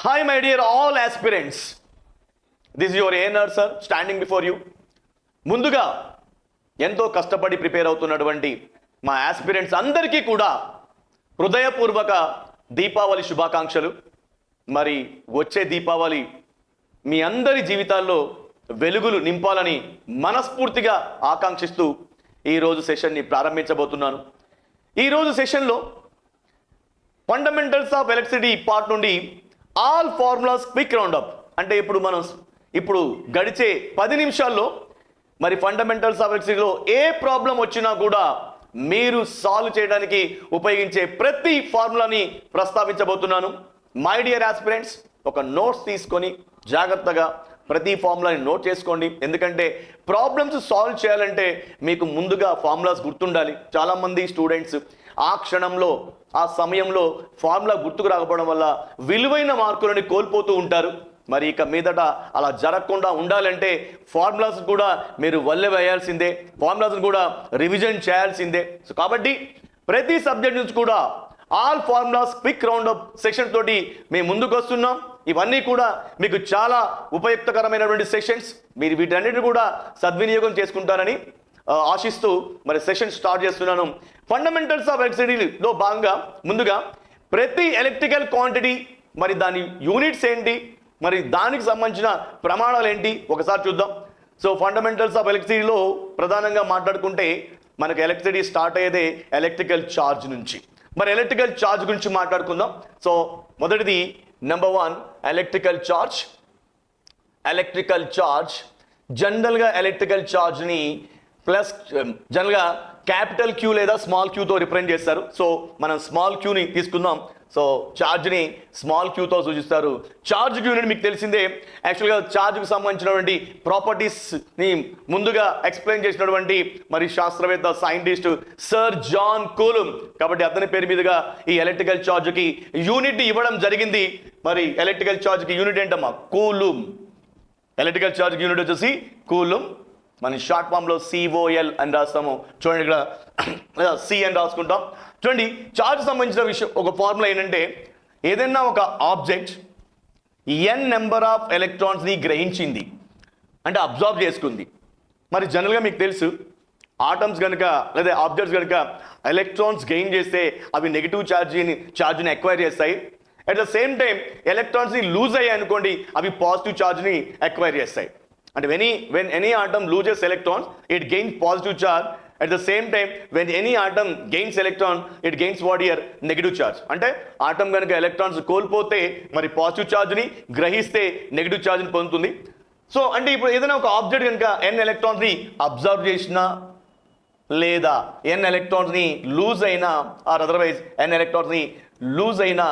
Hi my dear all aspirants. This is your ANR sir standing before you. ముందుగా ఎంతో కష్టపడి prepare అవుతున్నటువంటి మా ఆస్పిరెంట్స్ అందరికీ కూడా హృదయపూర్వక దీపావళి శుభాకాంక్షలు. మరి వచ్చే దీపావళి మీ అందరి జీవితాల్లో వెలుగులు నింపాలని మనస్ఫూర్తిగా ఆకాంక్షిస్తూ ఈరోజు సెషన్ని ప్రారంభించబోతున్నాను. ఈరోజు సెషన్లో ఫండమెంటల్స్ ఆఫ్ ఎలక్ట్రిసిటీ పార్ట్ నుండి ఆల్ ఫార్ములాస్ క్విక్ రౌండప్ అంటే ఇప్పుడు గడిచే 10 నిమిషాల్లో మరి ఫండమెంటల్స్ ఆఫ్ ఎలక్ట్రిసిటీలో ఏ ప్రాబ్లం వచ్చినా కూడా మీరు సాల్వ్ చేయడానికి ఉపయోగించే ప్రతి ఫార్ములాని ప్రస్తావించబోతున్నాను. మై డియర్ ఆస్పిరెంట్స్, ఒక నోట్స్ తీసుకొని జాగ్రత్తగా ప్రతి ఫార్ములాని నోట్ చేసుకోండి. ఎందుకంటే ప్రాబ్లమ్స్ సాల్వ్ చేయాలంటే మీకు ముందుగా ఫార్ములాస్ గుర్తుండాలి. చాలామంది స్టూడెంట్స్ ఆ క్షణంలో ఆ సమయంలో ఫార్ములా గుర్తుకు రాకపోవడం వల్ల విలువైన మార్కులని కోల్పోతూ ఉంటారు. మరి ఇక మీదట అలా జరగకుండా ఉండాలంటే ఫార్ములాస్ కూడా మీరు వల్లె వేయాల్సిందే, ఫార్ములాస్ కూడా రివిజన్ చేయాల్సిందే. సో కాబట్టి ప్రతి సబ్జెక్ట్ నుంచి కూడా all formulas quick roundup section తోటి మేము ముందుకు వస్తున్నాం. ఇవన్నీ కూడా మీకు చాలా ఉపయుక్తకరమైనటువంటి సెషన్స్. మీరు వీటన్నిటిని కూడా సద్వినియోగం చేసుకుంటారని ఆశిస్తూ మరి సెషన్ స్టార్ట్ చేస్తున్నాను. ఫండమెంటల్స్ ఆఫ్ ఎలక్ట్రిసిటీలో భాగంగా ముందుగా ప్రతి ఎలక్ట్రికల్ క్వాంటిటీ మరి దాని యూనిట్స్ ఏంటి, మరి దానికి సంబంధించిన ప్రమాణాలు ఏంటి ఒకసారి చూద్దాం. సో ఫండమెంటల్స్ ఆఫ్ ఎలక్ట్రిసిటీలో ప్రధానంగా మాట్లాడుకుంటే మనకు ఎలక్ట్రిసిటీ స్టార్ట్ అయ్యేదే ఎలక్ట్రికల్ ఛార్జ్ నుంచి. మరి ఎలక్ట్రికల్ ఛార్జ్ గురించి మాట్లాడుకుందాం. సో మొదటిది number 1 electrical charge. Electrical charge జనరల్గా ఎలక్ట్రికల్ ఛార్జ్ని ప్లస్ జనరల్గా క్యాపిటల్ క్యూ లేదా స్మాల్ క్యూతో రిప్రజెంట్ చేస్తారు. సో మనం స్మాల్ క్యూని తీసుకుందాం. సో ఛార్జ్ని స్మాల్ క్యూతో సూచిస్తారు. ఛార్జ్ యూనిట్ మీకు తెలిసిందే. యాక్చువల్గా ఛార్జ్కి సంబంధించినటువంటి ప్రాపర్టీస్ని ముందుగా ఎక్స్ప్లెయిన్ చేసినటువంటి మరి శాస్త్రవేత్త సైంటిస్ట్ సర్ జాన్ కూలుమ్. కాబట్టి అతని పేరు మీదుగా ఈ ఎలక్ట్రికల్ ఛార్జ్కి యూనిట్ ఇవ్వడం జరిగింది. మరి ఎలక్ట్రికల్ ఛార్జ్కి యూనిట్ ఏంటమ్మా? కూలుమ్. ఎలక్ట్రికల్ ఛార్జ్ యూనిట్ వచ్చేసి కూలుమ్. మన షార్ట్ ఫామ్లో COL అని రాస్తాము. చూడండి ఇక్కడ సి అని రాసుకుంటాం. చూడండి ఛార్జ్ సంబంధించిన విషయం ఒక ఫార్ములా ఏంటంటే ఏదైనా ఒక ఆబ్జెక్ట్ n నెంబర్ ఆఫ్ ఎలక్ట్రాన్స్ని గ్రహించింది అంటే అబ్జార్బ్ చేసుకుంది. మరి జనరల్గా మీకు తెలుసు ఆటమ్స్ కనుక లేదా ఆబ్జెక్ట్స్ కనుక ఎలక్ట్రాన్స్ గెయిన్ చేస్తే అవి నెగిటివ్ ఛార్జ్ని ఎక్వైర్ చేస్తాయి. అట్ ద సేమ్ టైం ఎలక్ట్రాన్స్ని లూజ్ అయ్యాయి అనుకోండి అవి పాజిటివ్ ఛార్జ్ని ఎక్వైర్ చేస్తాయి. అంటే when any atom loses electrons it gains positive charge. At the same time when any atom gains electron it gains what here? Negative charge. అంటే atom కనుక electrons కోల్పోతే మరి పాజిటివ్ ఛార్జ్ని గ్రహిస్తే నెగిటివ్ ఛార్జ్ని పొందుతుంది. సో అంటే ఇప్పుడు ఏదైనా ఒక ఆబ్జెక్ట్ కనుక n ఎలక్ట్రాన్స్ని అబ్జర్వ్ చేసినా లేదా n ఎలక్ట్రాన్స్ని లూజ్ అయినా ఆర్ అదర్వైజ్ n ఎలక్ట్రాన్స్ని లూజ్ అయినా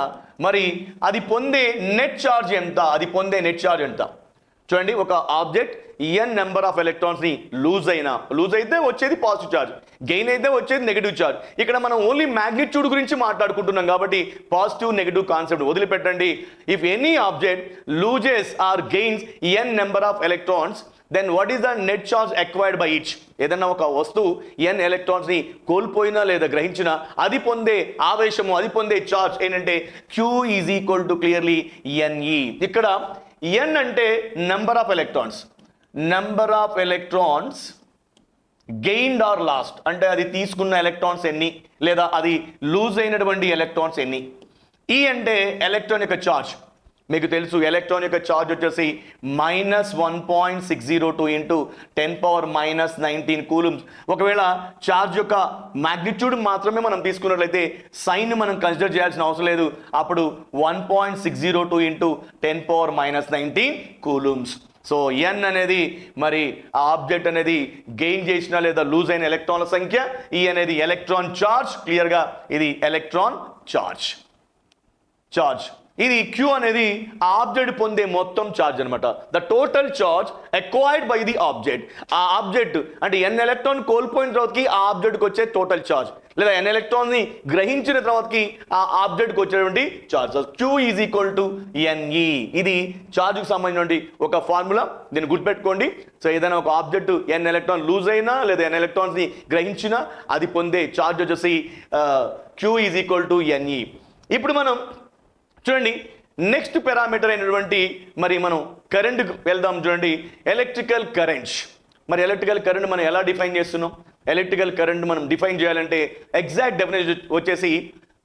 మరి అది పొందే నెట్ ఛార్జ్ ఎంత? చూడండి ఒక ఆబ్జెక్ట్ n నెంబర్ ఆఫ్ ఎలక్ట్రాన్స్ని లూజ్ అయితే వచ్చేది పాజిటివ్ ఛార్జ్, గెయిన్ అయితే వచ్చేది నెగిటివ్ ఛార్జ్. ఇక్కడ మనం ఓన్లీ మ్యాగ్నిట్యూడ్ గురించి మాట్లాడుకుంటున్నాం కాబట్టి పాజిటివ్ నెగిటివ్ కాన్సెప్ట్ వదిలిపెట్టండి. If any object loses or gains n number of electrons then what is the net charge acquired by each? ఏదన్నా ఒక వస్తువు n ఎలక్ట్రాన్స్ని కోల్పోయినా లేదా గ్రహించినా అది పొందే ఆవేశము, అది పొందే ఛార్జ్ ఏంటంటే Q is equal to clearly NE. ఇక్కడ n అంటే number of electrons gained or lost అంటే అది తీసుకున్న ఎలక్ట్రాన్స్ ఎన్ని లేదా అది లూజ్ అయినటువంటి ఎలక్ట్రాన్స్ ఎన్ని. ఈ అంటే ఎలక్ట్రాన్ యొక్క ఛార్జ్. మీకు తెలుసు ఎలక్ట్రాన్ యొక్క ఛార్జ్ వచ్చేసి -1.602 ఇంటూ 10⁻⁻19 కూలుమ్స్. ఒకవేళ ఛార్జ్ యొక్క మ్యాగ్నిట్యూడ్ మాత్రమే మనం తీసుకున్నట్లయితే సైన్ మనం కన్సిడర్ చేయాల్సిన అవసరం లేదు. అప్పుడు 1.602 ఇంటూ 10⁻⁻19 కూలుమ్స్. సో n అనేది మరి ఆ ఆబ్జెక్ట్ అనేది గెయిన్ చేసిన లేదా లూజ్ అయిన ఎలక్ట్రాన్ల సంఖ్య. ఈ అనేది ఎలక్ట్రాన్ ఛార్జ్. క్లియర్గా ఇది ఎలక్ట్రాన్ ఛార్జ్. ఇది Q అనేది ఆ ఆబ్జెక్ట్ పొందే మొత్తం ఛార్జ్ అనమాట. The total charge acquired by the object. ఆ ఆబ్జెక్ట్ అంటే n ఎలక్ట్రాన్ కోల్పోయిన తర్వాతకి ఆ ఆబ్జెక్ట్కి వచ్చే టోటల్ ఛార్జ్ లేదా n ఎలక్ట్రాన్ని గ్రహించిన తర్వాతకి ఆ ఆబ్జెక్ట్కి వచ్చేటువంటి charge. Q is equal to NE. ఇది ఛార్జ్కి సంబంధించినటువంటి ఒక ఫార్ములా. దీన్ని గుర్తుపెట్టుకోండి. సో ఏదైనా ఒక ఆబ్జెక్ట్ n ఎలక్ట్రాన్ లూజ్ అయినా లేదా n ఎలక్ట్రాన్స్ని గ్రహించినా అది పొందే ఛార్జ్ వచ్చేసి Q is equal to NE. ఇప్పుడు మనం చూడండి నెక్స్ట్ పారామీటర్ అయినటువంటి మరి మనం కరెంట్కి వెళ్దాం. చూడండి, ఎలక్ట్రికల్ కరెంట్. మరి ఎలక్ట్రికల్ కరెంట్ మనం ఎలా డిఫైన్ చేస్తున్నాం? ఎలక్ట్రికల్ కరెంట్ మనం డిఫైన్ చేయాలంటే ఎగ్జాక్ట్ డెఫినేషన్ వచ్చేసి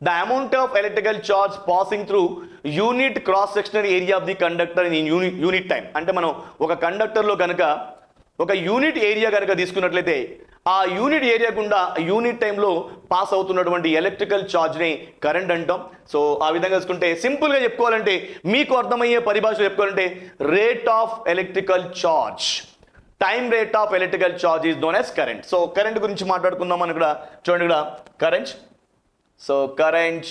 the amount of electrical charge passing through unit cross sectional area of the conductor in unit time. అంటే మనం ఒక కండక్టర్లో కనుక ఒక యూనిట్ ఏరియా కనుక తీసుకున్నట్లయితే ఆ యూనిట్ ఏరియా గుండా యూనిట్ టైంలో పాస్ అవుతున్నటువంటి ఎలక్ట్రికల్ ఛార్జ్ని కరెంట్ అంటాం. సో ఆ విధంగా చూసుకుంటే సింపుల్గా చెప్పుకోవాలంటే, మీకు అర్థమయ్యే పరిభాష చెప్పుకోవాలంటే, rate of electrical charge, time rate of electrical charge is known as current. So current గురించి మాట్లాడుకుందాం. మనం ఇక్కడ చూడండి, ఇక్కడ current. So current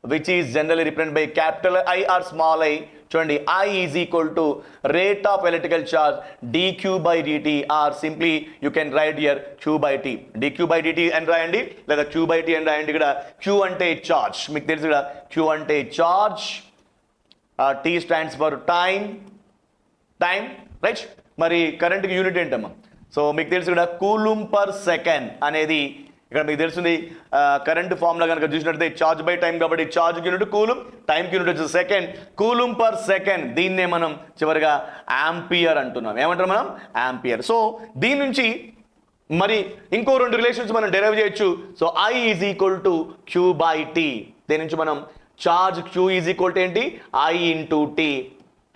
which is generally represented by capital I or small I. చూడండి, I is equal to rate of electrical charge dq by dt, or simply you can write here q by t. dq by dt అని రాయండి, లేదా q by t అని రాయండి. ఇక్కడ q అంటే charge, మీకు తెలుసు ఇక్కడ q అంటే charge, t stands for time, right. మరి కరెంట్కి యూనిట్ ఏంటమ్మా? సో మీకు తెలుసు ఇక్కడ కూలుమ్ పర్ సెకండ్ అనేది, ఇక్కడ మీకు తెలుస్తుంది కరెంట్ ఫార్ములా కనుక చూసినట్లయితే చార్జ్ బై టైం, కాబట్టి చార్జ్ యూనిట్ కూలుమ్, టైంకి యూనిట్ వచ్చేసి సెకండ్. కూలుమ్ పర్ సెకండ్, దీన్నే మనం చివరిగా యాంపియర్ అంటున్నాం. ఏమంటారు మనం? యాంపియర్. సో దీని నుంచి మరి ఇంకో రెండు రిలేషన్స్ మనం డెరైవ్ చేయొచ్చు. So I is equal to q by t. దీని నుంచి మనం charge q is equal to ఏంటి? I into t,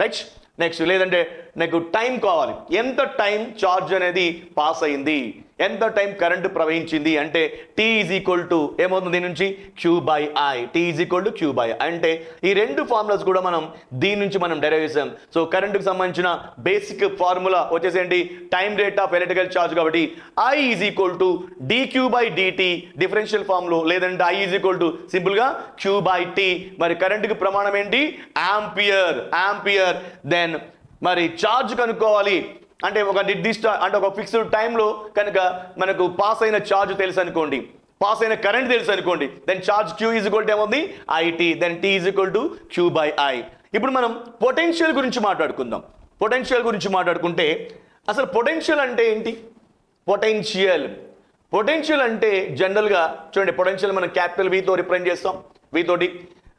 right. Next, లేదంటే నాకు టైం కావాలి, ఎంత టైం చార్జ్ అనేది పాస్ అయింది, ఎంత టైం కరెంట్ ప్రవహించింది అంటే t ఈజ్ ఈక్వల్ టు ఏమవుతుంది దీని నుంచి? q by i. t is equal to q by i. అంటే ఈ రెండు ఫార్ములాస్ కూడా మనం దీని నుంచి మనం డెరైవ్ చేసాం. సో కరెంట్కి సంబంధించిన బేసిక్ ఫార్ములా వచ్చేసి ఏంటి? Time rate of electrical charge, కాబట్టి I is equal to dq by dt differential ఫార్ములో, లేదంటే I ఈజ్ ఈక్వల్ టు సింపుల్గా q బై t. మరి కరెంట్కి ప్రమాణం ఏంటి? యాంపియర్. దెన్ మరి చార్జ్ కనుక్కోవాలి అంటే ఒక నిర్దిష్ట, అంటే ఒక ఫిక్స్డ్ టైంలో కనుక మనకు పాస్ అయిన ఛార్జ్ తెలుసు అనుకోండి, పాస్ అయిన కరెంట్ తెలుసు అనుకోండి, then charge q is equal to ఏమవుతుంది? IT. Then t is equal to q by i. ఇప్పుడు మనం పొటెన్షియల్ గురించి మాట్లాడుకుందాం. పొటెన్షియల్ గురించి మాట్లాడుకుంటే అసలు పొటెన్షియల్ అంటే ఏంటి? పొటెన్షియల్ అంటే జనరల్గా చూడండి, పొటెన్షియల్ మనం క్యాపిటల్ V తో రిప్రజెంట్ చేస్తాం. V తోటి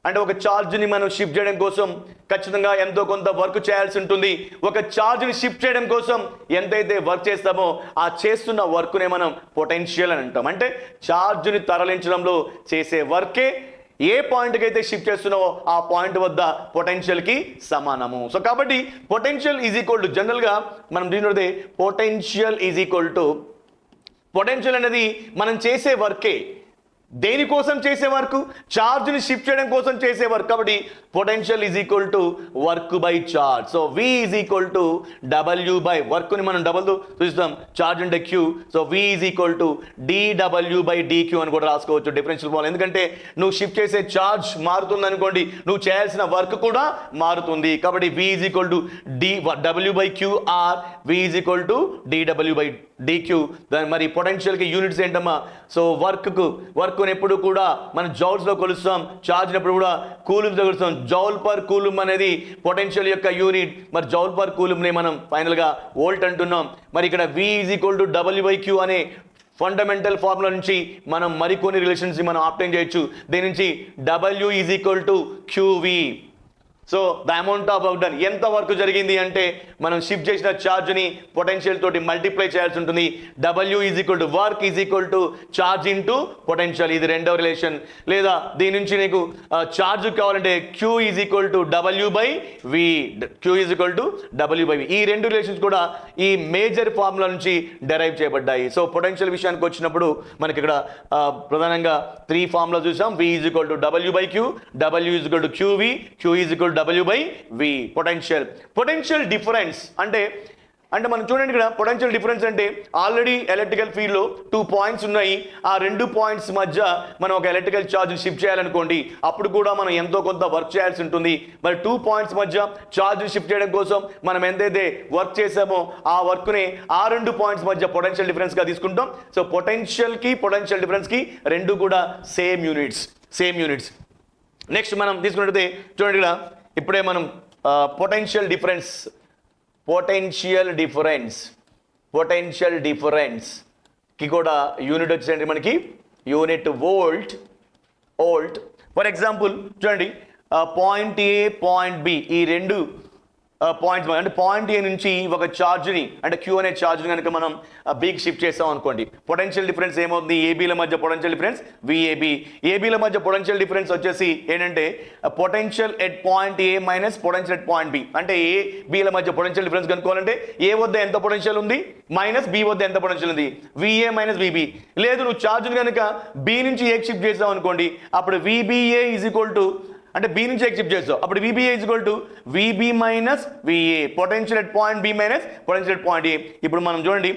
అంటే ఒక ఛార్జ్ని మనం షిఫ్ట్ చేయడం కోసం ఖచ్చితంగా ఎంతో కొంత వర్క్ చేయాల్సి ఉంటుంది. ఒక ఛార్జ్ని షిఫ్ట్ చేయడం కోసం ఎంతైతే వర్క్ చేస్తామో ఆ చేస్తున్న వర్క్నే మనం పొటెన్షియల్ అని అంటాం. అంటే ఛార్జ్ని తరలించడంలో చేసే వర్కే ఏ పాయింట్కి అయితే షిఫ్ట్ చేస్తున్నావో ఆ పాయింట్ వద్ద పొటెన్షియల్కి సమానము. సో కాబట్టి పొటెన్షియల్ ఈజ్ ఈక్వల్ టు, జనరల్గా మనం దీనిలోదే potential is equal to, potential అనేది మనం చేసే వర్కే. దేనికోసం చేసే వర్క్? ఛార్జ్ని షిఫ్ట్ చేయడం కోసం చేసే వర్క్. కాబట్టి potential is equal to work by charge. So V is equal to W by, వర్క్ని మనం డబుల్తో చూస్తాం, చార్జ్ అంటే Q. So V is equal to dW by dQ అని కూడా రాసుకోవచ్చు డిఫరెన్షియల్ ఫార్ములా. ఎందుకంటే నువ్వు షిఫ్ట్ చేసే ఛార్జ్ మారుతుంది అనుకోండి, నువ్వు చేయాల్సిన వర్క్ కూడా మారుతుంది. కాబట్టి V is equal to W by Q or V is equal to dW by dQ. దాని మరి పొటెన్షియల్కి యూనిట్స్ ఏంటమ్మా? సో వర్క్ ఎప్పుడు కూడా మనం జౌల్స్లో కొలుస్తాం, ఛార్జ్ ఎప్పుడు కూడా కూలుమ్స్లో కొలుస్తాం. జౌల్ పర్ కూలుమ్ అనేది పొటెన్షియల్ యొక్క యూనిట్. మరి జౌల్ పర్ కూలుమ్ని మనం ఫైనల్గా వోల్ట్ అంటున్నాం. మరి ఇక్కడ V is equal to W by Q అనే ఫండమెంటల్ ఫార్ములా నుంచి మనం మరికొన్ని రిలేషన్స్ మనం ఆప్టైన్ చేయొచ్చు. దీని నుంచి W is equal to QV. So the amount of work done, ఎంత వర్క్ జరిగింది అంటే మనం షిఫ్ట్ చేసిన ఛార్జ్ని పొటెన్షియల్ తోటి మల్టిప్లై చేయాల్సి ఉంటుంది. W is equal to work is equal to charge into potential, ఇది రెండవ రిలేషన్. లేదా దీని నుంచి నీకు ఛార్జ్ కావాలంటే Q is equal to W by V, Q is equal to W by V. ఈ రెండు రిలేషన్స్ కూడా ఈ మేజర్ ఫార్ములా నుంచి డెరైవ్ చేయబడ్డాయి. సో పొటెన్షియల్ విషయానికి వచ్చినప్పుడు మనకి ఇక్కడ ప్రధానంగా 3 ఫార్ములా చూసాం. V is equal to W by Q, W is equal to QV, Q is equal W by V. Potential difference అంటే మనం చూడండి, ఇక్కడ పొటెన్షియల్ డిఫరెన్స్ అంటే ఆల్రెడీ ఎలక్ట్రికల్ ఫీల్డ్లో 2 పాయింట్స్ ఉన్నాయి. ఆ 2 పాయింట్స్ మధ్య మనం ఒక ఎలక్ట్రికల్ ఛార్జ్ని షిఫ్ట్ చేయాలనుకోండి, అప్పుడు కూడా మనం ఎంతో కొంత వర్క్ చేయాల్సి ఉంటుంది. మరి 2 పాయింట్స్ మధ్య ఛార్జ్ని షిఫ్ట్ చేయడం కోసం మనం ఎంతైతే వర్క్ చేసామో ఆ వర్క్ని ఆ 2 పాయింట్స్ మధ్య పొటెన్షియల్ డిఫరెన్స్గా తీసుకుంటాం. సో పొటెన్షియల్కి పొటెన్షియల్ డిఫరెన్స్కి రెండు కూడా సేమ్ యూనిట్స్. నెక్స్ట్ మనం తీసుకున్నట్లయితే చూడండి, ఇక్కడ ఇప్పుడే మనం పొటెన్షియల్ డిఫరెన్స్కి కూడా యూనిట్ వచ్చేసండి మనకి యూనిట్ వోల్ట్. ఫర్ ఎగ్జాంపుల్ చూడండి, పాయింట్ ఏ పాయింట్ బి ఈ రెండు పాయింట్స్ అంటే పాయింట్ ఏ నుంచి ఒక ఛార్జ్ని అంటే క్యూ అనే ఛార్జ్ని కనుక మనం బీకి షిఫ్ట్ చేస్తాం అనుకోండి, పొటెన్షియల్ డిఫరెన్స్ ఏమవుతుంది, ఏబీల మధ్య పొటెన్షియల్ డిఫరెన్స్ విఏబి, ఏబీల మధ్య పొటెన్షియల్ డిఫరెన్స్ వచ్చేసి ఏంటంటే potential at point A minus potential at point B. అంటే ఏ బీల మధ్య పొటెన్షియల్ డిఫరెన్స్ కనుక్కోవాలంటే ఏ వద్ద ఎంత పొటెన్షియల్ ఉంది మైనస్ బి వద్ద ఎంత పొటెన్షియల్ ఉంది, విఏ మైనస్ విబి. లేదు నువ్వు ఛార్జ్ని కనుక బి నుంచి ఏకి షిఫ్ట్ చేస్తావు అనుకోండి, అప్పుడు విబిఏ ఈజ్ ఈక్వల్ టు అంటే బి నుంచి ఎక్సిప్ట్ చేస్తావు, అప్పుడు VBA is equal to VB minus VA, potential at point B minus potential at point A. ఇప్పుడు మనం చూడండి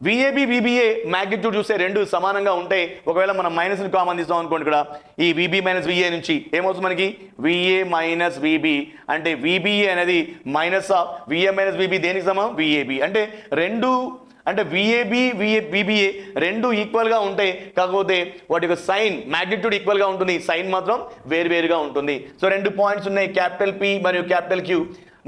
విఏబి విబిఏ మ్యాగ్నిట్యూడ్ చూస్తే రెండు సమానంగా ఉంటాయి. ఒకవేళ మనం మైనస్ని కామన్ తీస్తాం అనుకోండి, ఇక్కడ ఈ విబి మైనస్ విఏ నుంచి ఏమవుతుంది మనకి విఏ మైనస్ విబి, అంటే విబిఏ అనేది minus of VA minus VB దేనికి సమానం విఏబి. అంటే రెండు అంటే విఏబి విబిఏ రెండు ఈక్వల్గా ఉంటాయి, కాకపోతే వాటి యొక్క సైన్ మ్యాగ్నిట్యూడ్ ఈక్వల్గా ఉంటుంది, సైన్ మాత్రం వేరువేరుగా ఉంటుంది. సో రెండు పాయింట్స్ ఉన్నాయి, క్యాపిటల్ పి మరియు క్యాపిటల్ క్యూ.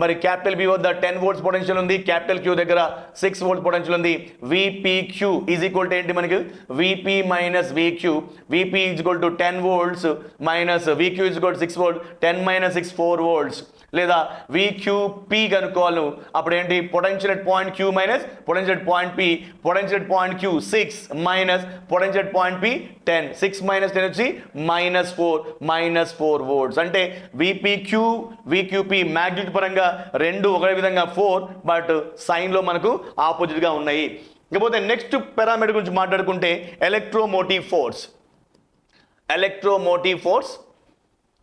మరి క్యాపిటల్ బి వద్ద 10 volts పొటెన్షియల్ ఉంది, క్యాపిటల్ క్యూ దగ్గర 6 volts పొటెన్షియల్ ఉంది. విపిక్యూ ఈజ్ ఈక్వల్ టు ఏంటి మనకి VP minus VQ, VP is equal to 10 volts minus VQ is equal to 6 volts, 10 minus 6 4 volts. లేదా విక్యూపి కనుక్కోవాలి, అప్పుడు ఏంటి potential at point Q minus potential at point P, potential at point Q 6 minus potential at point P 10, 6 minus 10 వచ్చి -4 volts. అంటే విపిక్యూ విక్యూపి magnitude పరంగా రెండు ఒకే విధంగా 4, but సైన్లో మనకు ఆపోజిట్గా ఉన్నాయి. ఇకపోతే నెక్స్ట్ పారామీటర్ గురించి మాట్లాడుకుంటే ఎలక్ట్రోమోటివ్ ఫోర్స్. ఎలక్ట్రోమోటివ్ ఫోర్స్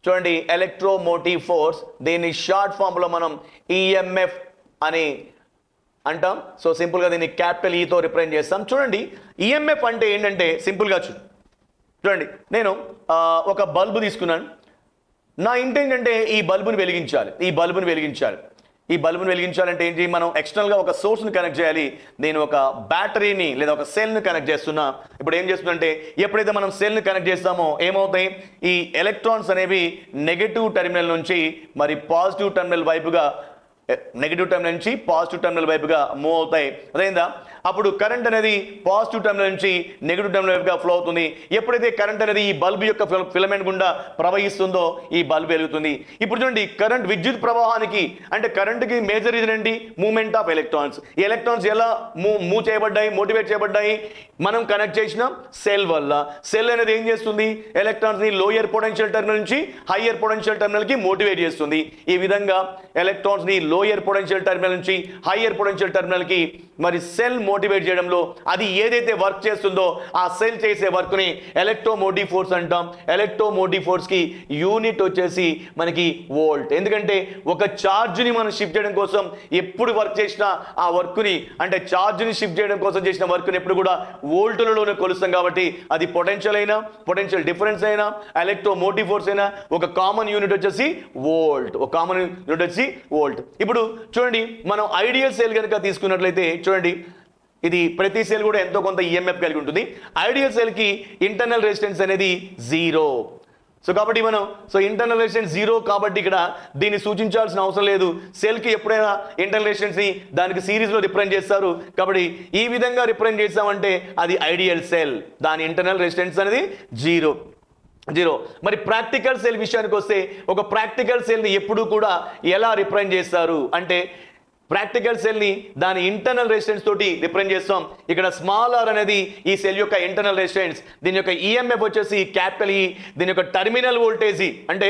చూడండి, ఎలక్ట్రోమోటివ్ ఫోర్స్ దీన్ని షార్ట్ ఫామ్లో మనం ఈఎంఎఫ్ అని అంటాం. సో సింపుల్గా దీన్ని క్యాపిటల్ ఈతో రిప్రజెంట్ చేస్తాం. చూడండి ఈఎంఎఫ్ అంటే ఏంటంటే సింపుల్గా చూడండి, నేను ఒక బల్బు తీసుకున్నాను, నా ఇంటెంట్ అంటే ఈ బల్బుని వెలిగించాలంటే ఏంటి, మనం ఎక్స్టర్నల్గా ఒక సోర్స్ని కనెక్ట్ చేయాలి. నేను ఒక బ్యాటరీని లేదా ఒక సెల్ని కనెక్ట్ చేస్తున్నా. ఇప్పుడు ఏం చేస్తుందంటే ఎప్పుడైతే మనం సెల్ని కనెక్ట్ చేస్తామో ఏమవుతాయి, ఈ ఎలక్ట్రాన్స్ అనేవి నెగటివ్ టెర్మినల్ నుంచి మరి పాజిటివ్ టెర్మినల్ వైపుగా నెగిటివ్ టెర్మినల్ నుంచి పాజిటివ్ టెర్మినల్ వైపుగా మూవ్ అవుతాయి. అదేందా అప్పుడు కరెంట్ అనేది పాజిటివ్ టెర్మినల్ నుంచి నెగిటివ్ టెర్మినల్ వైపుగా ఫ్లో అవుతుంది. ఎప్పుడైతే కరెంట్ అనేది ఈ బల్బ్ యొక్క ఫిలమెంట్ గుండా ప్రవహిస్తుందో ఈ బల్బ్ వెలుగుతుంది. ఇప్పుడు చూడండి కరెంట్ విద్యుత్ ప్రవాహానికి అంటే కరెంట్కి మేజర్ రీజన్ ఏంటి, మూవ్మెంట్ ఆఫ్ ఎలక్ట్రాన్స్. ఈ ఎలక్ట్రాన్స్ ఎలా మూవ్ చేయబడ్డాయి, మోటివేట్ చేయబడ్డాయి, మనం కనెక్ట్ చేసిన సెల్ వల్ల. సెల్ అనేది ఏం చేస్తుంది, ఎలక్ట్రాన్స్ ని లోయర్ పొటెన్షియల్ టెర్మినల్ నుంచి హయ్యర్ పొటెన్షియల్ టెర్మినల్ కి మోటివేట్ చేస్తుంది. ఈ విధంగా ఎలక్ట్రాన్స్ ని లోయర్ పొటెన్షియల్ టెర్మినల్ నుంచి హయ్యర్ పొటెన్షియల్ టెర్మినల్ కి మరి సెల్ మోటివేట్ చేయడంలో అది ఏదైతే వర్క్ చేస్తుందో ఆ సెల్ చేసే వర్క్ ని ఎలక్ట్రోమోటివ్ ఫోర్స్ అంటాం. ఎలక్ట్రోమోటివ్ ఫోర్స్ కి యూనిట్ వచ్చేసి మనకి వోల్ట్. ఎందుకంటే ఒక ఛార్జ్ ని మనం షిఫ్ట్ చేయడం కోసం ఎప్పుడు వర్క్ చేసినా ఆ వర్క్ ని అంటే ఛార్జ్ ని షిఫ్ట్ చేయడం కోసం చేసిన వర్క్ ని ఎప్పుడు కూడా వోల్టులలోనే కొలుస్తాం. కాబట్టి అది పొటెన్షియల్ అయినా పొటెన్షియల్ డిఫరెన్స్ అయినా ఎలక్ట్రోమోటివ్ ఫోర్స్ అయినా ఒక కామన్ యూనిట్ వచ్చేసి వోల్ట్. ఒక కామన్ యూనిట్ వచ్చి వోల్ట్. ఇప్పుడు చూడండి మనం ఐడియల్ సెల్ కనుక తీసుకున్నట్లయితే చూడండి ఇది ప్రతి సెల్ కూడా ఎంతో కొంత ఈఎంఎఫ్ కలిగి ఉంటుంది. ఐడియల్ సెల్ కి ఇంటర్నల్ రెసిస్టెన్స్ అనేది 0. సో కాబట్టి మనం ఇంటర్నల్ రెసిస్టెన్స్ 0 కాబట్టి ఇక్కడ దీన్ని సూచించాల్సిన అవసరం లేదు. సెల్కి ఎప్పుడైనా ఇంటర్నల్ రెసిస్టెన్స్ ని దానికి సిరీస్లో రిప్రజెంట్ చేస్తారు. కాబట్టి ఈ విధంగా రిప్రజెంట్ చేస్తామంటే అది ఐడియల్ సెల్, దాని ఇంటర్నల్ రెసిస్టెన్స్ అనేది 0. మరి ప్రాక్టికల్ సెల్ విషయానికి వస్తే ఒక ప్రాక్టికల్ సెల్ని ఎప్పుడు కూడా ఎలా రిప్రజెంట్ చేస్తారు అంటే ప్రాక్టికల్ సెల్ని దాని ఇంటర్నల్ రెసిస్టెన్స్ తోటి రిప్రజెంట్ చేస్తాం. ఇక్కడ స్మాల్ ఆర్ అనేది ఈ సెల్ యొక్క ఇంటర్నల్ రెసిస్టెన్స్, దీని యొక్క ఈఎంఎఫ్ వచ్చేసి క్యాపిటల్ ఈ, దీని యొక్క టర్మినల్ వోల్టేజ్ అంటే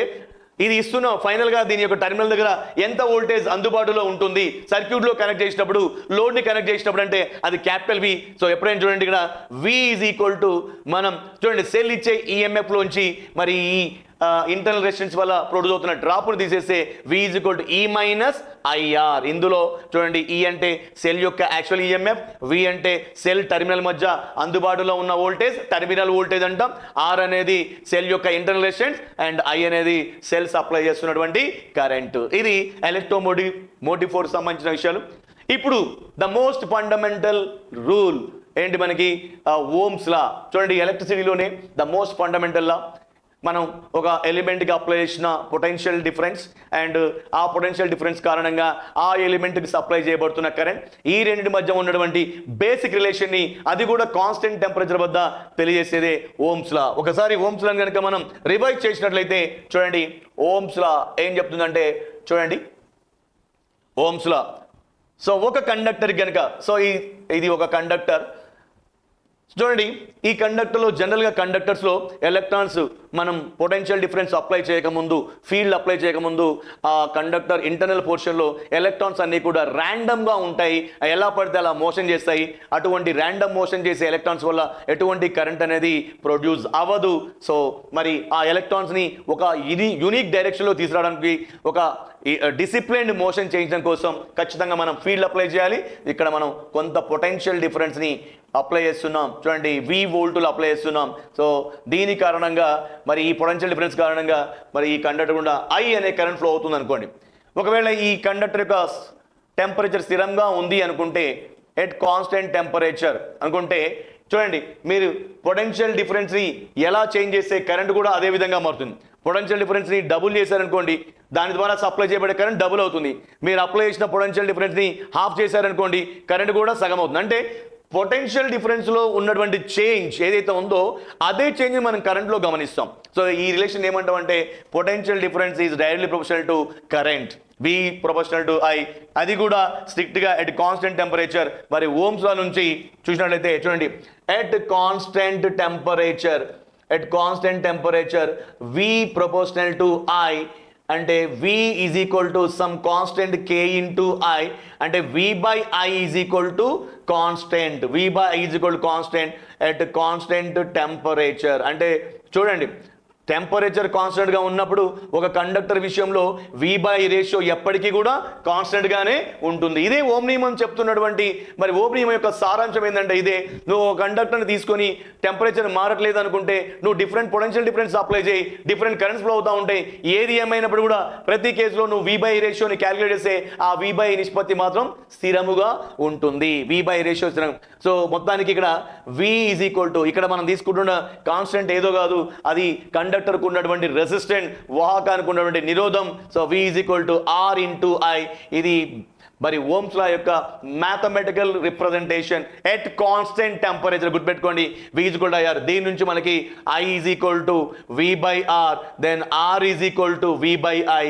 ఇది ఇస్తున్నాం ఫైనల్గా దీని యొక్క టర్మినల్ దగ్గర ఎంత వోల్టేజ్ అందుబాటులో ఉంటుంది సర్క్యూట్లో కనెక్ట్ చేసినప్పుడు, లోడ్ని కనెక్ట్ చేసినప్పుడు అంటే అది క్యాపిటల్ వి. సో ఎప్పుడైనా చూడండి ఇక్కడ వి ఈజ్ ఈక్వల్ టు మనం చూడండి సెల్ ఇచ్చే ఈఎంఎఫ్లోంచి మరి ఈ ఇంటర్నల్ రెసిస్టెన్స్ వల్ల ప్రొడ్యూస్ అవుతున్న డ్రాప్ను తీసేస్తే వి ఈజ్ ఈక్వల్ టు ఈ మైనస్ ఐఆర్. ఇందులో చూడండి ఈ అంటే సెల్ యొక్క యాక్చువల్ ఈఎంఎఫ్, వి అంటే సెల్ టర్మినల్ మధ్య అందుబాటులో ఉన్న వోల్టేజ్ టర్మినల్ వోల్టేజ్ అంటాం, ఆర్ అనేది సెల్ యొక్క ఇంటర్నల్ రెసిస్టెన్స్ అండ్ ఐ అనేది సెల్ సప్లై చేస్తున్నటువంటి కరెంట్. ఇది ఎలక్ట్రోమోటివ్ ఫోర్స్ సంబంధించిన విషయాలు. ఇప్పుడు ద మోస్ట్ ఫండమెంటల్ రూల్ ఏంటి మనకి ఓమ్స్ లా. చూడండి ఎలక్ట్రిసిటీలోనే ద మోస్ట్ ఫండమెంటల్ లా మనం ఒక ఎలిమెంట్కి అప్లై చేసిన పొటెన్షియల్ డిఫరెన్స్ అండ్ ఆ పొటెన్షియల్ డిఫరెన్స్ కారణంగా ఆ ఎలిమెంట్కి సప్లై చేయబడుతున్న కరెంట్, ఈ రెండింటి మధ్య ఉన్నటువంటి బేసిక్ రిలేషన్ని అది కూడా కాన్స్టెంట్ టెంపరేచర్ వద్ద తెలియజేసేదే ఓమ్స్ లా. ఒకసారి ఓమ్స్ లా కనుక మనం రివైజ్ చేసినట్లయితే చూడండి, ఓమ్స్ లా ఏం చెప్తుందంటే చూడండి, ఓమ్స్ లా సో ఒక కండక్టర్ కనుక, సో ఇది ఒక కండక్టర్ చూడండి, ఈ కండక్టర్లో జనరల్గా కండక్టర్స్లో ఎలక్ట్రాన్స్ మనం పొటెన్షియల్ డిఫరెన్స్ అప్లై చేయకముందు, ఫీల్డ్ అప్లై చేయకముందు ఆ కండక్టర్ ఇంటర్నల్ పోర్షన్లో ఎలక్ట్రాన్స్ అన్నీ కూడా ర్యాండమ్గా ఉంటాయి, ఎలా పడితే అలా మోషన్ చేస్తాయి. అటువంటి ర్యాండమ్ మోషన్ చేసే ఎలక్ట్రాన్స్ వల్ల ఎటువంటి కరెంట్ అనేది ప్రొడ్యూస్ అవ్వదు. సో మరి ఆ ఎలక్ట్రాన్స్ని ఒక యూనిక్ డైరెక్షన్లో తీసుకురావడానికి, ఒక డిసిప్లైన్డ్ మోషన్ చేయించడం కోసం ఖచ్చితంగా మనం ఫీల్డ్ అప్లై చేయాలి. ఇక్కడ మనం కొంత పొటెన్షియల్ డిఫరెన్స్ని అప్లై చేస్తున్నాం చూడండి, V వోల్టులు అప్లై చేస్తున్నాం. సో దీని కారణంగా మరి ఈ పొటెన్షియల్ డిఫరెన్స్ కారణంగా మరి ఈ కండక్టర్ గుండా I అనే కరెంట్ ఫ్లో అవుతుంది అనుకోండి. ఒకవేళ ఈ కండక్టర్ యొక్క టెంపరేచర్ స్థిరంగా ఉంది అనుకుంటే, ఎట్ కాన్స్టెంట్ టెంపరేచర్ అనుకుంటే చూడండి, మీరు పొటెన్షియల్ డిఫరెన్స్ని ఎలా చేంజ్ చేస్తే కరెంట్ కూడా అదే విధంగా మారుతుంది. పొటెన్షియల్ డిఫరెన్స్ని డబుల్ చేశారనుకోండి, దాని ద్వారా సప్లై చేయబడే కరెంట్ డబుల్ అవుతుంది. మీరు అప్లై చేసిన పొటెన్షియల్ డిఫరెన్స్ని హాఫ్ చేశారనుకోండి, కరెంట్ కూడా సగం అవుతుంది. అంటే పొటెన్షియల్ డిఫరెన్స్లో ఉన్నటువంటి చేంజ్ ఏదైతే ఉందో అదే చేంజ్ మనం కరెంట్లో గమనిస్తాం. సో ఈ రిలేషన్ ఏమంటామంటే potential difference is directly proportional to current, V proportional to I. అది కూడా స్ట్రిక్ట్గా ఎట్ కాన్స్టెంట్ టెంపరేచర్. మరి ఓమ్స్ లా నుంచి చూసినట్లయితే చూడండి, at constant temperature, at constant temperature V proportional to I అంటే V is equal to some constant K into I, అంటే V by I is equal to constant, V by I is equal to constant at constant temperature. అంటే చూడండి, temperature కాన్స్టెంట్గా ఉన్నప్పుడు ఒక conductor విషయంలో V by I ratio ఎప్పటికీ కూడా కాన్స్టెంట్గానే ఉంటుంది. ఇదే ఓమ్ నియమం చెప్తున్నటువంటి మరి ఓమ్ నియమం యొక్క సారాంశం ఏంటంటే ఇదే, నువ్వు ఒక కండక్టర్ని తీసుకొని టెంపరేచర్ మారట్లేదు అనుకుంటే నువ్వు డిఫరెంట్ పొటెన్షియల్ డిఫరెన్స్ అప్లై చేయి, డిఫరెంట్ కరెంట్స్ ఫ్లో అవుతూ ఉంటాయి. ఏది ఏమైనప్పుడు కూడా ప్రతి కేసులో నువ్వు V బై I రేషియోని క్యాలిక్యులేట్ చేస్తే ఆ V బై I నిష్పత్తి మాత్రం స్థిరముగా ఉంటుంది. V బై I రేషియో స్థిరం. సో మొత్తానికి ఇక్కడ V ఈజ్ ఈక్వల్ టు, ఇక్కడ మనం తీసుకుంటున్న కాన్స్టెంట్ ఏదో కాదు, అది కండక్టర్కు ఉన్నటువంటి రెసిస్టెంట్, వాహకానికి ఉన్నటువంటి నిరోధం. So V is equal to R into I. ఇది మరి ఓమ్స్ లా యొక్క mathematical representation at constant temperature. గుర్తుపెట్టుకోండి, V is equal to IR. దీని నుంచి మనకి I is equal to V by R, then R is equal to V by I.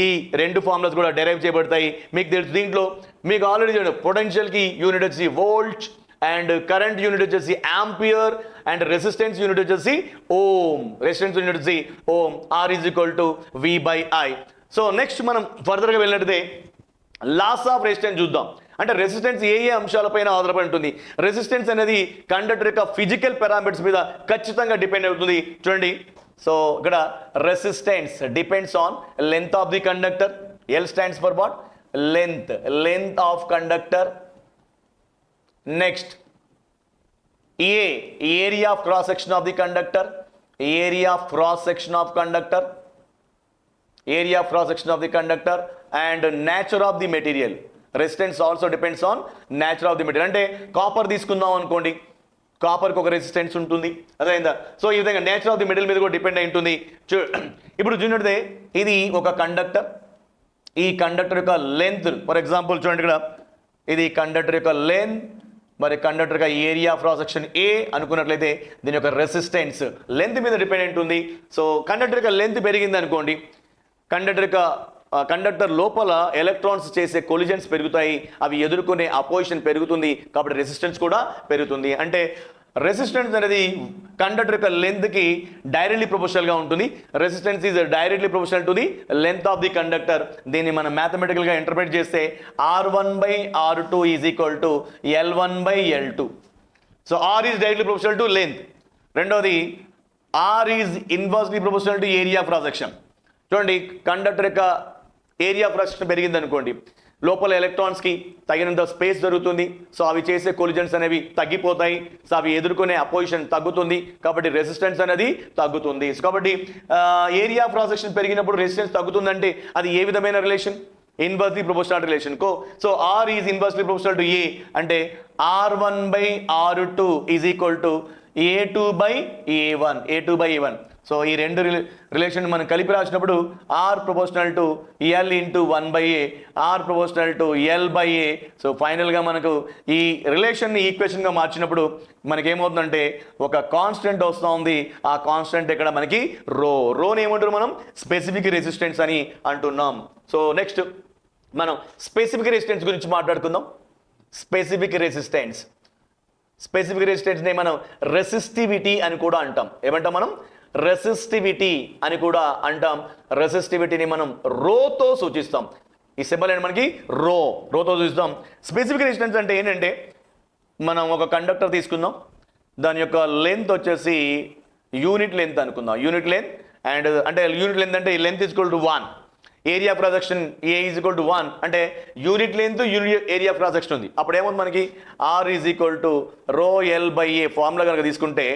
ఈ రెండు formulas కూడా డెరైవ్ చేయబడతాయి. మీకు తెలుసు, దీంట్లో మీకు ఆల్రెడీ చూడండి, పొటెన్షియల్కి యూనిట్ వచ్చి వోల్ట్ అండ్ కరెంట్ యూనిట్ వచ్చేసి ఆంపియర్ అండ్ రెసిస్టెన్స్ యూనిట్ వచ్చేసి ఓమ్, రెసిస్టెన్స్ యూనిట్ వచ్చి ohm. R is equal to V by I. So next మనం ఫర్దర్గా వెళ్ళినట్లయితే లాస్ ఆఫ్ రెసిస్టెన్స్ చూద్దాం. అంటే రెసిస్టెన్స్ ఏ అంశాలపైన ఆధారపడి ఉంటుంది. రెసిస్టెన్స్ అనేది కండక్టర్ యొక్క ఫిజికల్ పారామీటర్స్ మీద ఖచ్చితంగా డిపెండ్ అవుతుంది. చూడండి, సో ఇక్కడ resistance depends on length of the conductor. L stands for what? Length, length of conductor. Next A, area of cross section of the conductor, area of cross section of conductor, area of cross section of the conductor and nature of the material. Resistance also depends on nature of the material. అంటే copper తీసుకుందాం అనుకోండి, కాపర్కి ఒక resistance ఉంటుంది, అదైందా? So ఈ విధంగా nature of the material మీద కూడా depend అయి ఉంటుంది. ఇప్పుడు చూడండి, ఇది ఒక కండక్టర్, ఈ కండక్టర్ యొక్క లెంత్ ఫర్ ఎగ్జాంపుల్ చూడండి, ఇక్కడ ఇది కండక్టర్ యొక్క లెంత్, మరి కండక్టర్ యొక్క ఏరియా క్రాస్ సెక్షన్ A అనుకున్నట్లయితే దీని యొక్క రెసిస్టెన్స్ లెంత్ మీద డిపెండ్ ఉంటుంది. సో కండక్టర్ యొక్క లెంత్ పెరిగింది అనుకోండి, కండక్టర్ లోపల ఎలక్ట్రాన్స్ చేసే కొలిజన్స్ పెరుగుతాయి, అవి ఎదుర్కొనే అపోజిషన్ పెరుగుతుంది, కాబట్టి రెసిస్టెన్స్ కూడా పెరుగుతుంది. అంటే రెసిస్టెన్స్ అనేది కండక్టర్ యొక్క లెంత్కి డైరెక్ట్లీ ప్రొపోర్షనల్గా ఉంటుంది. Resistance is directly proportional to the length of the conductor. దీన్ని మనం మ్యాథమెటికల్గా ఇంటర్ప్రిట్ చేస్తే R1 by R2 is equal to L1 by L2. So R is directly proportional to length. రెండవది R is inversely proportional to area of cross section. చూడండి, conductor యొక్క area of cross section పెరిగింది అనుకోండి, లోపల ఎలక్ట్రాన్స్కి తగినంత space దొరుకుతుంది. So అవి చేసే కొలిజన్స్ అనేవి తగ్గిపోతాయి, సో అవి ఎదుర్కొనే అపోజిషన్ తగ్గుతుంది, కాబట్టి రెసిస్టెన్స్ అనేది తగ్గుతుంది. సో కాబట్టి ఏరియా ఆఫ్ క్రాస్ సెక్షన్ పెరిగినప్పుడు రెసిస్టెన్స్ తగ్గుతుందంటే అది ఏ విధమైన relation? Inversely proportional relation. So R is inversely proportional to A, అంటే R1 by R2 is equal to A2 by A1, A2 by A1. So ఈ రెండు రిలేషన్ మనం కలిపి రాసినప్పుడు R proportional to L into 1/a, R proportional to ఎల్/a. So ఫైనల్గా మనకు ఈ రిలేషన్ని ఈక్వేషన్గా మార్చినప్పుడు మనకేమవుతుందంటే ఒక కాన్స్టెంట్ వస్తూ ఉంది. ఆ కాన్స్టెంట్ ఇక్కడ మనకి రోని ఏమంటారు మనం స్పెసిఫిక్ రెసిస్టెన్స్ అని అంటున్నాం. సో నెక్స్ట్ మనం స్పెసిఫిక్ రెసిస్టెన్స్ గురించి మాట్లాడుకుందాం. స్పెసిఫిక్ రెసిస్టెన్స్ని మనం రెసిస్టివిటీ అని కూడా అంటాం. ఏమంటాం మనం? రెసిస్టివిటీ అని కూడా అంటాం. రెసిస్టివిటీని మనం రోతో సూచిస్తాం. ఈ సింబల్ ఏంటి మనకి? రోతో సూచిస్తాం. స్పెసిఫిక్ రెసిస్టెన్స్ అంటే ఏంటంటే మనం ఒక కండక్టర్ తీసుకుందాం, దాని యొక్క లెంత్ వచ్చేసి యూనిట్ లెంత్ అనుకుందాం. యూనిట్ లెంత్ అండ్ అంటే యూనిట్ లెంత్ అంటే length is equal to 1, area of cross section A is equal to 1 అంటే unit length unit area of cross section ఉంది. అప్పుడు ఏముంది మనకి? ఆర్ ఈజ్ ఈక్వల్ టు రో ఎల్/ఏ ఫార్ములా కనుక తీసుకుంటే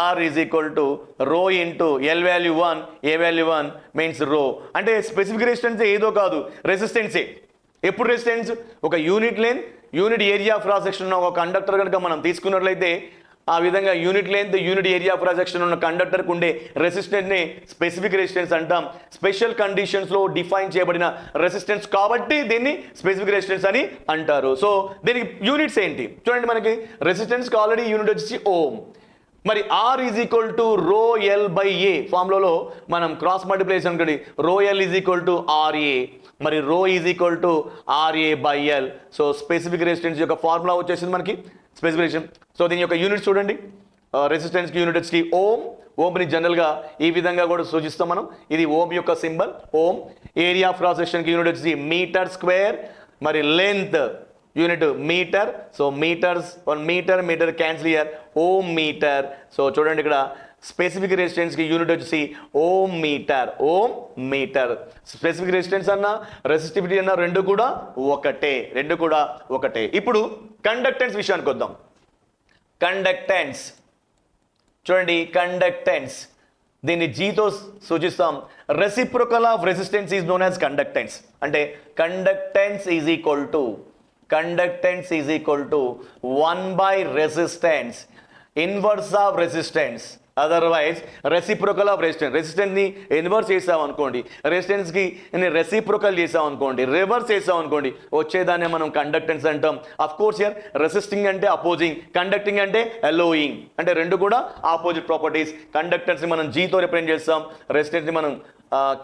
are is equal to rho into L value 1 A value 1 means రో. అంటే స్పెసిఫిక్ రెసిస్టెన్స్ ఏదో కాదు, రెసిస్టెన్సే. ఎప్పుడు రెసిస్టెన్స్? ఒక unit length unit area of cross section ఉన్న ఒక కండక్టర్ కనుక మనం తీసుకున్నట్లయితే ఆ విధంగా unit length unit area of cross section ఉన్న కండక్టర్కి ఉండే రెసిస్టెన్స్ని స్పెసిఫిక్ రెసిస్టెన్స్ అంటాం. స్పెషల్ కండిషన్స్లో డిఫైన్ చేయబడిన రెసిస్టెన్స్ కాబట్టి దీన్ని స్పెసిఫిక్ రెసిస్టెన్స్ అని అంటారు. సో దీనికి యూనిట్స్ ఏంటి చూడండి. మనకి రెసిస్టెన్స్కి ఆల్రెడీ యూనిట్ వచ్చేసి ఓం. మరి ఆర్ ఈజ్ ఈక్వల్ టు రో ఎల్/ఏ ఫార్ములాలో మనం క్రాస్ మల్టిప్లికేషన్ అనుకోండి. Rho L is equal to RA, మరి rho is equal to RA/L. So specific resistance యొక్క ఫార్ములా వచ్చేసింది మనకి స్పెసిఫికేషన్. సో దీని యొక్క యూనిట్ చూడండి. రెసిస్టెన్స్కి యూనిట్ వచ్చి ఓంని జనరల్గా ఈ విధంగా కూడా సూచిస్తాం మనం. ఇది ఓం యొక్క symbol ohm. Area of cross సెక్షన్కి యూనిట్ వచ్చి మీటర్ స్క్వేర్, మరి length unit metre. So metres 1 metre cancel ఇయర్ ఓం మీటర్. సో చూడండి ఇక్కడ స్పెసిఫిక్ రెసిస్టెన్స్కి యూనిట్ వచ్చేసి ఓం మీటర్. స్పెసిఫిక్ రెసిస్టెన్స్ అన్నా రెసిస్టివిటీ అన్నా రెండు కూడా ఒకటే. ఇప్పుడు కండక్టెన్స్ విషయానికి వద్దాం. కండక్టెన్స్ చూడండి. కండక్టెన్స్ దీన్ని జీతో సూచిస్తాం. Reciprocal of resistance is known as conductance. అంటే conductance is equal to 1/resistance inverse of resistance. Otherwise reciprocal of రెసిస్టెన్స్ని ఇన్వర్స్ చేసాం అనుకోండి, రెసిస్టెన్స్కి రెసిప్రోకల్ చేసాం అనుకోండి, రివర్స్ చేసాం అనుకోండి, వచ్చేదాన్ని మనం కండక్టెన్స్ అంటాం. అఫ్ కోర్స్ హియర్ రెసిస్టింగ్ అంటే అపోజింగ్, కండక్టింగ్ అంటే అలోయింగ్, అంటే రెండు కూడా ఆపోజిట్ ప్రాపర్టీస్. కండక్టెన్స్ని మనం జీతో రిప్రజెంట్ చేస్తాం, రెసిస్టెన్స్ని మనం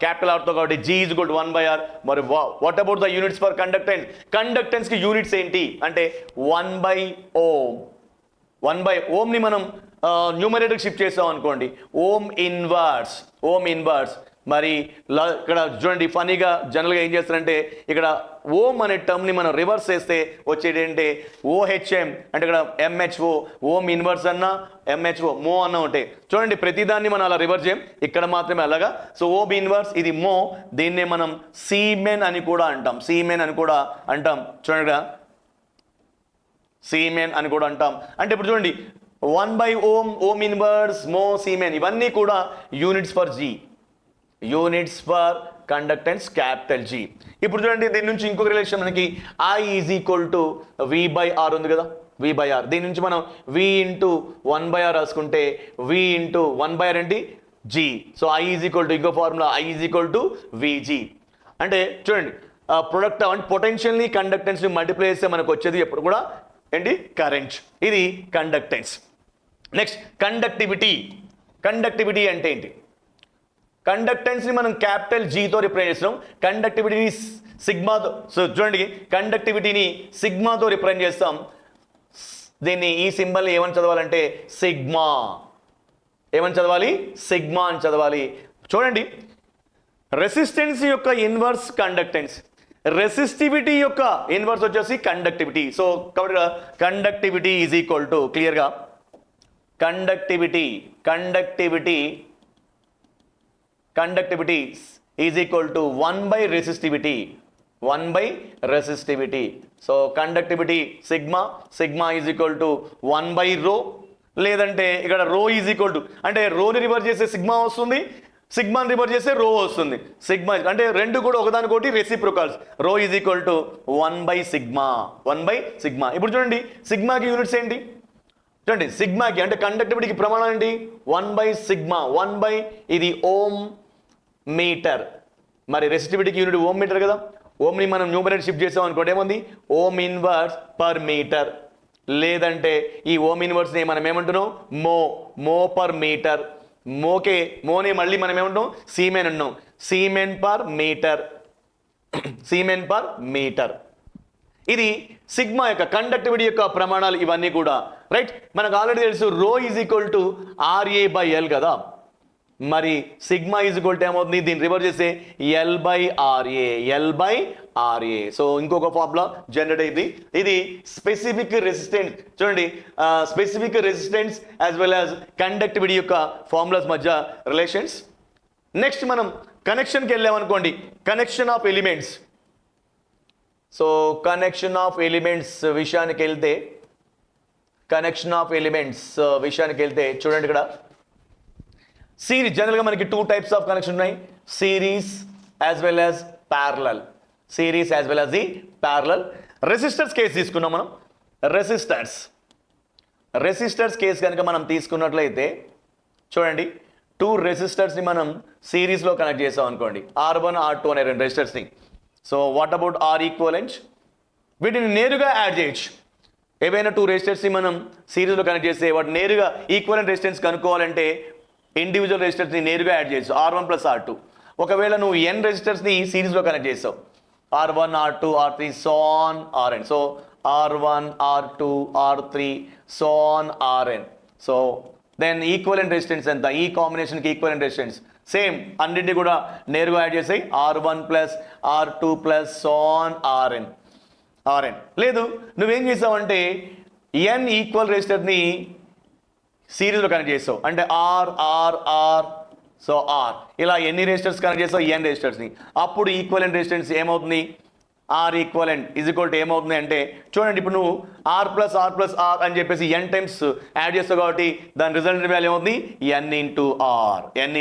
క్యాపిటల్ ఆర్తో కాబట్టి G is equal to 1/R. మరి what about the units for conductance? కండక్టెన్స్కి యూనిట్స్ ఏంటి అంటే 1/ఓం. 1/ఓంని మనం న్యూమరేటర్ షిఫ్ట్ చేసాం అనుకోండి ఓం ఇన్వర్స్. మరి ఇక్కడ చూడండి ఫనీగా జనరల్గా ఏం చేస్తారంటే ఇక్కడ ఓం అనే టర్మ్ని మనం రివర్స్ చేస్తే వచ్చేది ఏంటంటే OHM అంటే ఇక్కడ MHO. ఓం ఇన్వర్స్ అన్నా MHO మో అన్న ఉంటాయి. చూడండి ప్రతిదాన్ని మనం అలా రివర్స్ చేయం, ఇక్కడ మాత్రమే అలాగా. సో ఓం ఇన్వర్స్ ఇది మో, దీన్నే మనం సీమెన్ అని కూడా అంటాం. చూడండి సీమెన్ అని కూడా అంటాం. అంటే ఇప్పుడు చూడండి 1/ఓం, ఓం ఇన్వర్స్, మో, సీమెన్ ఇవన్నీ కూడా units for conductance capital G. ఇప్పుడు చూడండి దీని నుంచి ఇంకొక రిలేషన్ మనకి I is equal to V/R ఉంది కదా, V/R. దీని నుంచి మనం V ఇంటూ 1/R రాసుకుంటే V ఇంటూ 1/R ఏంటి G. So I is equal to ఇంకో formula I is equal to VG. అంటే చూడండి ప్రొడక్ట్ అంటే పొటెన్షియల్ని కండక్టెన్స్ని మల్టిప్లై చేస్తే మనకు వచ్చేది ఎప్పుడు కూడా ఏంటి కరెంట్. ఇది కండక్టెన్స్. నెక్స్ట్ కండక్టివిటీ అంటే ఏంటి? కండక్టెన్స్ని మనం క్యాపిటల్ Gతో రిప్రజెంట్ చేస్తున్నాం. కండక్టివిటీని సిగ్మాతో, సో చూడండి కండక్టివిటీని సిగ్మాతో రిప్రజెంట్ చేస్తాం. దీన్ని ఈ సింబల్ని ఏమని చదవాలంటే సిగ్మా అని చదవాలి. చూడండి రెసిస్టెన్స్ యొక్క ఇన్వర్స్ కండక్టెన్స్, రెసిస్టివిటీ యొక్క ఇన్వర్స్ వచ్చేసి కండక్టివిటీ. సో కాబట్టి కండక్టివిటీ ఈజ్ ఈక్వల్ టు క్లియర్గా conductivity is equal to 1/resistivity. So conductivity sigma is equal to 1/ρ, లేదంటే ఇక్కడ రో ఈజ్ ఈక్వల్ టు అంటే రోని రివర్స్ చేస్తే సిగ్మా వస్తుంది, సిగ్మాని రివర్స్ చేస్తే రో వస్తుంది. సిగ్మా అంటే రెండు కూడా ఒకదానికోటి రెసిప్రోకల్స్. రో ఈజ్ ఈక్వల్ టు 1/సిగ్మా. ఇప్పుడు చూడండి సిగ్మాకి యూనిట్స్ ఏంటి? చూడండి సిగ్మాకి అంటే కండక్టివిటీకి ప్రమాణం ఏంటి 1/σ 1 ఇది ఓమ్ మీటర్, మరి రెసిస్టివిటీకి యూనిట్ ఓమ్ మీటర్ కదా, ఓమ్ని మనం న్యూమరేటర్ షిఫ్ట్ చేసాం అనుకోండి ఏముంది ఓమ్ ఇన్వర్స్ పర్ మీటర్, లేదంటే ఈ ఓమ్ ఇన్వర్స్ని మనం ఏమంటున్నాం మో పర్ మీటర్, మోని మళ్ళీ మనం ఏమంటున్నాం సీమెన్ అన్నాం, siemens per metre siemens per metre. ఇది సిగ్మా యొక్క కండక్టివిటీ యొక్క ప్రమాణాలు ఇవన్నీ కూడా రైట్. మనకు ఆల్రెడీ తెలుసు రో ఈజ్ ఈక్వల్ టు RA/L కదా, మరి సిగ్మా ఈజ్ ఈక్వల్ టు ఏమవుతుంది దీన్ని రివర్స్ చేస్తే L/RA. సో ఇంకొక ఫార్ములా జనరేట్ అయింది, ఇది స్పెసిఫిక్ రెసిస్టెన్స్. చూడండి specific resistance as well as conductivity యొక్క ఫార్ములాస్ మధ్య రిలేషన్స్. నెక్స్ట్ మనం కనెక్షన్కి వెళ్ళామనుకోండి, connection of elements. So connection of elements విషయానికి వెళ్తే చూడండి ఇక్కడ సిరీస్ జనరల్గా మనకి 2 టైప్స్ ఆఫ్ కనెక్షన్ ఉన్నాయి, series as well as parallel. Resistors case తీసుకున్నాం మనం. రెసిస్టర్స్ కేసు కనుక మనం తీసుకున్నట్లయితే చూడండి 2 రెసిస్టర్స్ని మనం సిరీస్లో కనెక్ట్ చేసాం అనుకోండి, R1 R2 అనే 2 రెసిస్టర్స్ని. So what about R equivalent? వీటిని నేరుగా యాడ్ చేయొచ్చు. ఏవైనా 2 రెసిస్టర్స్ని మనం సిరీస్లో కనెక్ట్ చేస్తే వాటి నేరుగా ఈక్వలెంట్ రెసిస్టెన్స్ కనుక్కోవాలంటే ఇండివిజువల్ రెసిస్టర్స్ని నేరుగా యాడ్ చేయొచ్చు, R1 + R2. ఒకవేళ నువ్వు n రెసిస్టర్స్ని సిరీస్లో కనెక్ట్ చేసావు, R1 R2 R3 so on Rn. So R1 R2 R3 so on Rn. So then equivalent resistance ఎంత? ఈ కాంబినేషన్కి ఈక్వలెంట్ రెసిస్టెన్స్ సేమ్ అన్నింటినీ కూడా నేరుగా యాడ్ చేసాయి, R1 + R2 + so on Rn. లేదు నువ్వేం చేసావంటే n ఈక్వల్ రెసిస్టర్ని సిరీస్లో కనెక్ట్ చేసావు అంటే R. సో R ఇలా ఎన్ని రెసిస్టర్స్ కనెక్ట్ చేసావు n రెసిస్టర్స్ని, అప్పుడు ఈక్వలెంట్ రెసిస్టెన్స్ ఏమవుతుంది R equivalent is equal to ఏమవుతుంది అంటే చూడండి ఇప్పుడు నువ్వు R + R అని చెప్పేసి n టైమ్స్ యాడ్ చేస్తావు కాబట్టి దాని రిజల్ట్ వాల్యూ ఏమవుతుంది n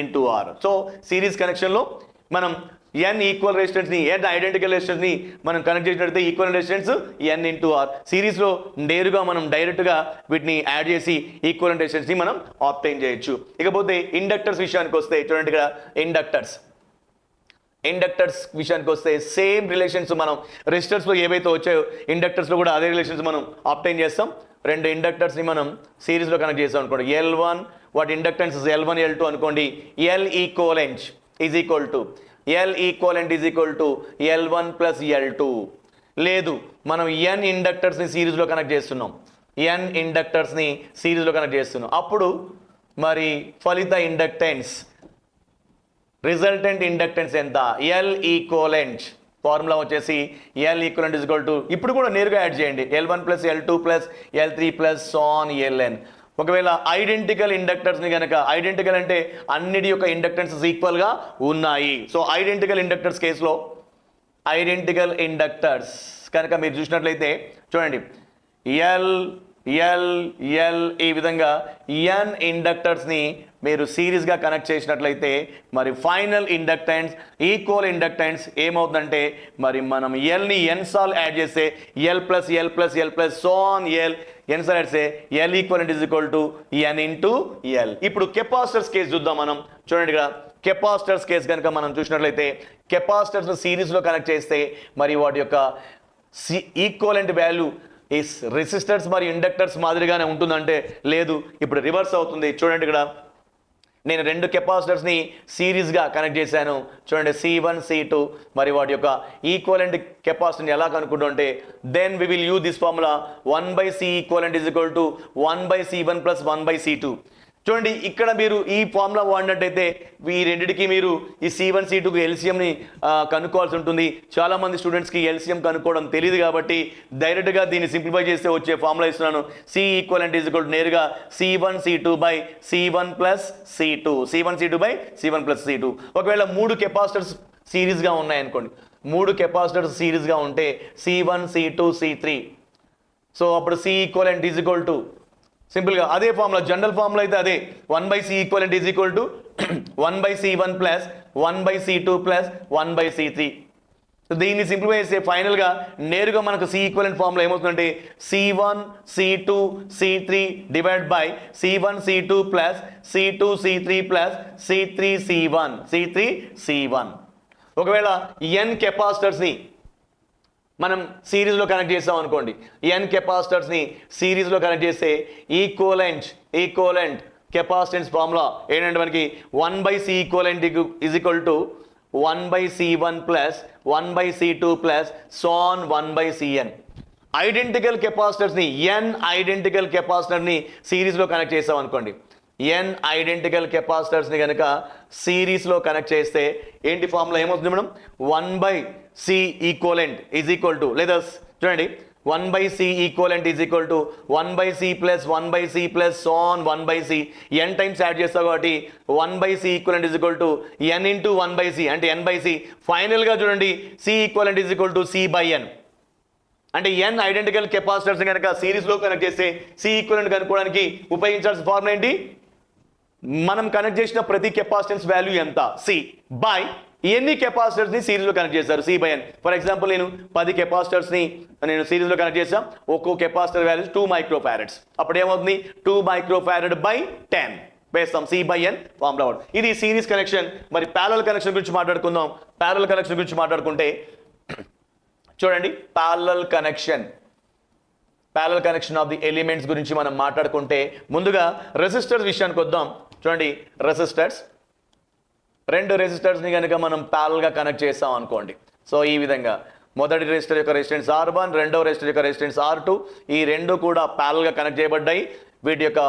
into R. So series కనెక్షన్లో మనం n ఈక్వల్ రెసిస్టెన్స్ని n ఐడెంటికల్ రెసిస్టెన్స్ని మనం కనెక్ట్ చేసినట్లయితే equal resistance n into R. సిరీస్లో నేరుగా మనం డైరెక్ట్గా వీటిని యాడ్ చేసి ఈక్వల్ రెసిస్టెన్స్ని మనం ఆబ్టైన్ చేయొచ్చు. ఇకపోతే ఇండక్టర్స్ విషయానికి వస్తే చూడండి ఇక్కడ ఇండక్టర్స్ విషయానికి వస్తే సేమ్ రిలేషన్స్ మనం రెసిస్టర్స్లో ఏవైతే వచ్చాయో ఇండక్టర్స్లో కూడా అదే రిలేషన్స్ మనం ఆబ్టైన్ చేస్తాం. 2 ఇండక్టర్స్ని మనం సిరీస్లో కనెక్ట్ చేస్తాం అనుకోండి, L1 వాటి ఇండక్టెన్స్ L1 L2 అనుకోండి, L equivalent is equal to L1 + L2. లేదు మనం n ఇండక్టర్స్ని సిరీస్లో కనెక్ట్ చేస్తున్నాం, అప్పుడు మరి ఫలిత ఇండక్టెన్స్ రిజల్టెంట్ ఇండక్టెన్స్ ఎంత? L equivalent. ఫార్ములా వచ్చేసి L equivalent is equal to ఇప్పుడు కూడా నేరుగా యాడ్ చేయండి L1 + L2 + L3 + so on Ln. ఒకవేళ ఐడెంటికల్ ఇండక్టర్స్ని కనుక, ఐడెంటికల్ అంటే అన్నిటి యొక్క ఇండక్టెన్సెస్ ఈక్వల్గా ఉన్నాయి. సో ఐడెంటికల్ ఇండక్టర్స్ కేసులో ఐడెంటికల్ ఇండక్టర్స్ కనుక మీరు చూసినట్లయితే చూడండి L ఈ విధంగా n ఇండక్టర్స్ని మీరు సిరీస్గా కనెక్ట్ చేసినట్లయితే మరి ఫైనల్ ఇండక్టెన్స్ ఈక్వల్ ఇండక్టెన్స్ ఏమవుతుందంటే మరి మనం Lని n సార్లు యాడ్ చేస్తే L + so on L n సార్లు యాడ్ చేస్తే L equivalent is equal to n into L. ఇప్పుడు కెపాసిటర్స్ కేసు చూద్దాం మనం. చూడండి ఇక్కడ కెపాసిటర్స్ కేసు కనుక మనం చూసినట్లయితే కెపాసిటర్స్ సిరీస్లో కనెక్ట్ చేస్తే మరి వాటి యొక్క ఈక్వలెంట్ వాల్యూ ఈ రెసిస్టర్స్ మరియు ఇండక్టర్స్ మాదిరిగానే ఉంటుందంటే లేదు, ఇప్పుడు రివర్స్ అవుతుంది. చూడండి ఇక్కడ నేను 2 కెపాసిటర్స్ని సిరీస్గా కనెక్ట్ చేశాను. చూడండి C1 C2 మరి వాటి యొక్క ఈక్వలెంట్ కెపాసిటీని ఎలా కనుక్కుంటుంటే then we will use this formula 1/C equivalent is equal to 1/C1 + 1/C2. చూడండి ఇక్కడ మీరు ఈ ఫార్ములా వాడినట్టయితే ఈ రెండింటికి మీరు ఈ C1 C2కి ఎల్సిఎంని కనుక్కోవాల్సి ఉంటుంది. చాలామంది స్టూడెంట్స్కి ఎల్సిఎం కనుక్కోవడం తెలియదు కాబట్టి డైరెక్ట్గా దీన్ని సింప్లిఫై చేస్తే వచ్చే ఫార్ములా ఇస్తున్నాను. C equivalent is equal to నేరుగా C1 C2/C1 + C2 ఒకవేళ 3 కెపాసిటర్స్ సిరీస్గా ఉన్నాయనుకోండి, 3 కెపాసిటర్స్ సిరీస్గా ఉంటే C1 C2 C3. సో అప్పుడు C equivalent is equal to సింపుల్గా అదే ఫార్ములా, జనరల్ ఫార్ములా అయితే అదే 1/C equivalent is equal to 1/C1 + 1/C2 + 1/C3. So దీన్ని సింప్లిఫై చేస్తే ఫైనల్గా నేరుగా మనకు సి ఈక్వలెంట్ ఫార్ములా ఏమవుతుందంటే C1 C2 C3 divide by C1 C2 plus C2 C3 plus C3 C1. ఒకవేళ n కెపాసిటర్స్ని మనం సిరీస్లో కనెక్ట్ చేస్తాం అనుకోండి, n కెపాసిటర్స్ని సిరీస్లో కనెక్ట్ చేస్తే ఈక్వలెంట్ కెపాసిటెన్స్ ఫార్ములా ఏంటంటే మనకి 1/C equivalent is equal to 1/C1 plus 1/C2 plus so on 1/Cn. Identical కెపాసిటర్స్ని ఐడెంటికల్ కెపాసిటర్ని సిరీస్లో కనెక్ట్ చేస్తాం అనుకోండి, ఐడెంటికల్ కెపాసిటర్స్ని కనుక సిరీస్లో కనెక్ట్ చేస్తే ఏంటి ఫార్ములా ఏమవుతుంది madam? 1/C equivalent is equal to, లేదా చూడండి 1/C equivalent is equal to 1/C plus 1/C plus so on 1/C. n times add చేస్తావు కాబట్టి 1/C equivalent is equal to n into 1/C అంటే n/C. ఫైనల్గా చూడండి C equivalent is equal to C/n. అంటే n identical capacitors కనుక సిరీస్లో connect చేస్తే C equivalent కనుక్కోవడానికి ఉపయోగించాల్సిన ఫార్ములా ఏంటి? మనం కనెక్ట్ చేసిన ప్రతి కెపాసిటెన్స్ వాల్యూ ఎంత? C బై ఎన్ని కెపాసిటర్స్ని సిరీస్లో కనెక్ట్ చేస్తారు? C/n. ఫర్ ఎగ్జాంపుల్ నేను 10 కెపాసిటర్స్ని నేను సిరీస్లో కనెక్ట్ చేస్తాం, ఒక్కో కెపాసిటర్ వాల్యూ 2 మైక్రోఫారడ్స్. అప్పుడు ఏమవుతుంది? 2 మైక్రోఫారడ్ బై 10 వేస్తాం, C/n ఫార్ములా. ఇది సిరీస్ కనెక్షన్. మరి ప్యారలల్ కనెక్షన్ గురించి మాట్లాడుకుందాం. ప్యారలల్ కనెక్షన్ గురించి మాట్లాడుకుంటే చూడండి, parallel connection of the elements గురించి మనం మాట్లాడుకుంటే ముందుగా రెసిస్టర్స్ విషయానికి వద్దాం. చూడండి, రెండు రెసిస్టర్స్ని కనుక మనం ప్యారల్గా కనెక్ట్ చేస్తాం అనుకోండి. సో ఈ విధంగా మొదటి రెసిస్టర్ యొక్క రెసిస్టెన్స్ R1, రెండవ రెసిస్టర్ యొక్క రెసిస్టెన్స్ R2, ఈ రెండు కూడా ప్యారల్గా కనెక్ట్ చేయబడ్డాయి. వీటి యొక్క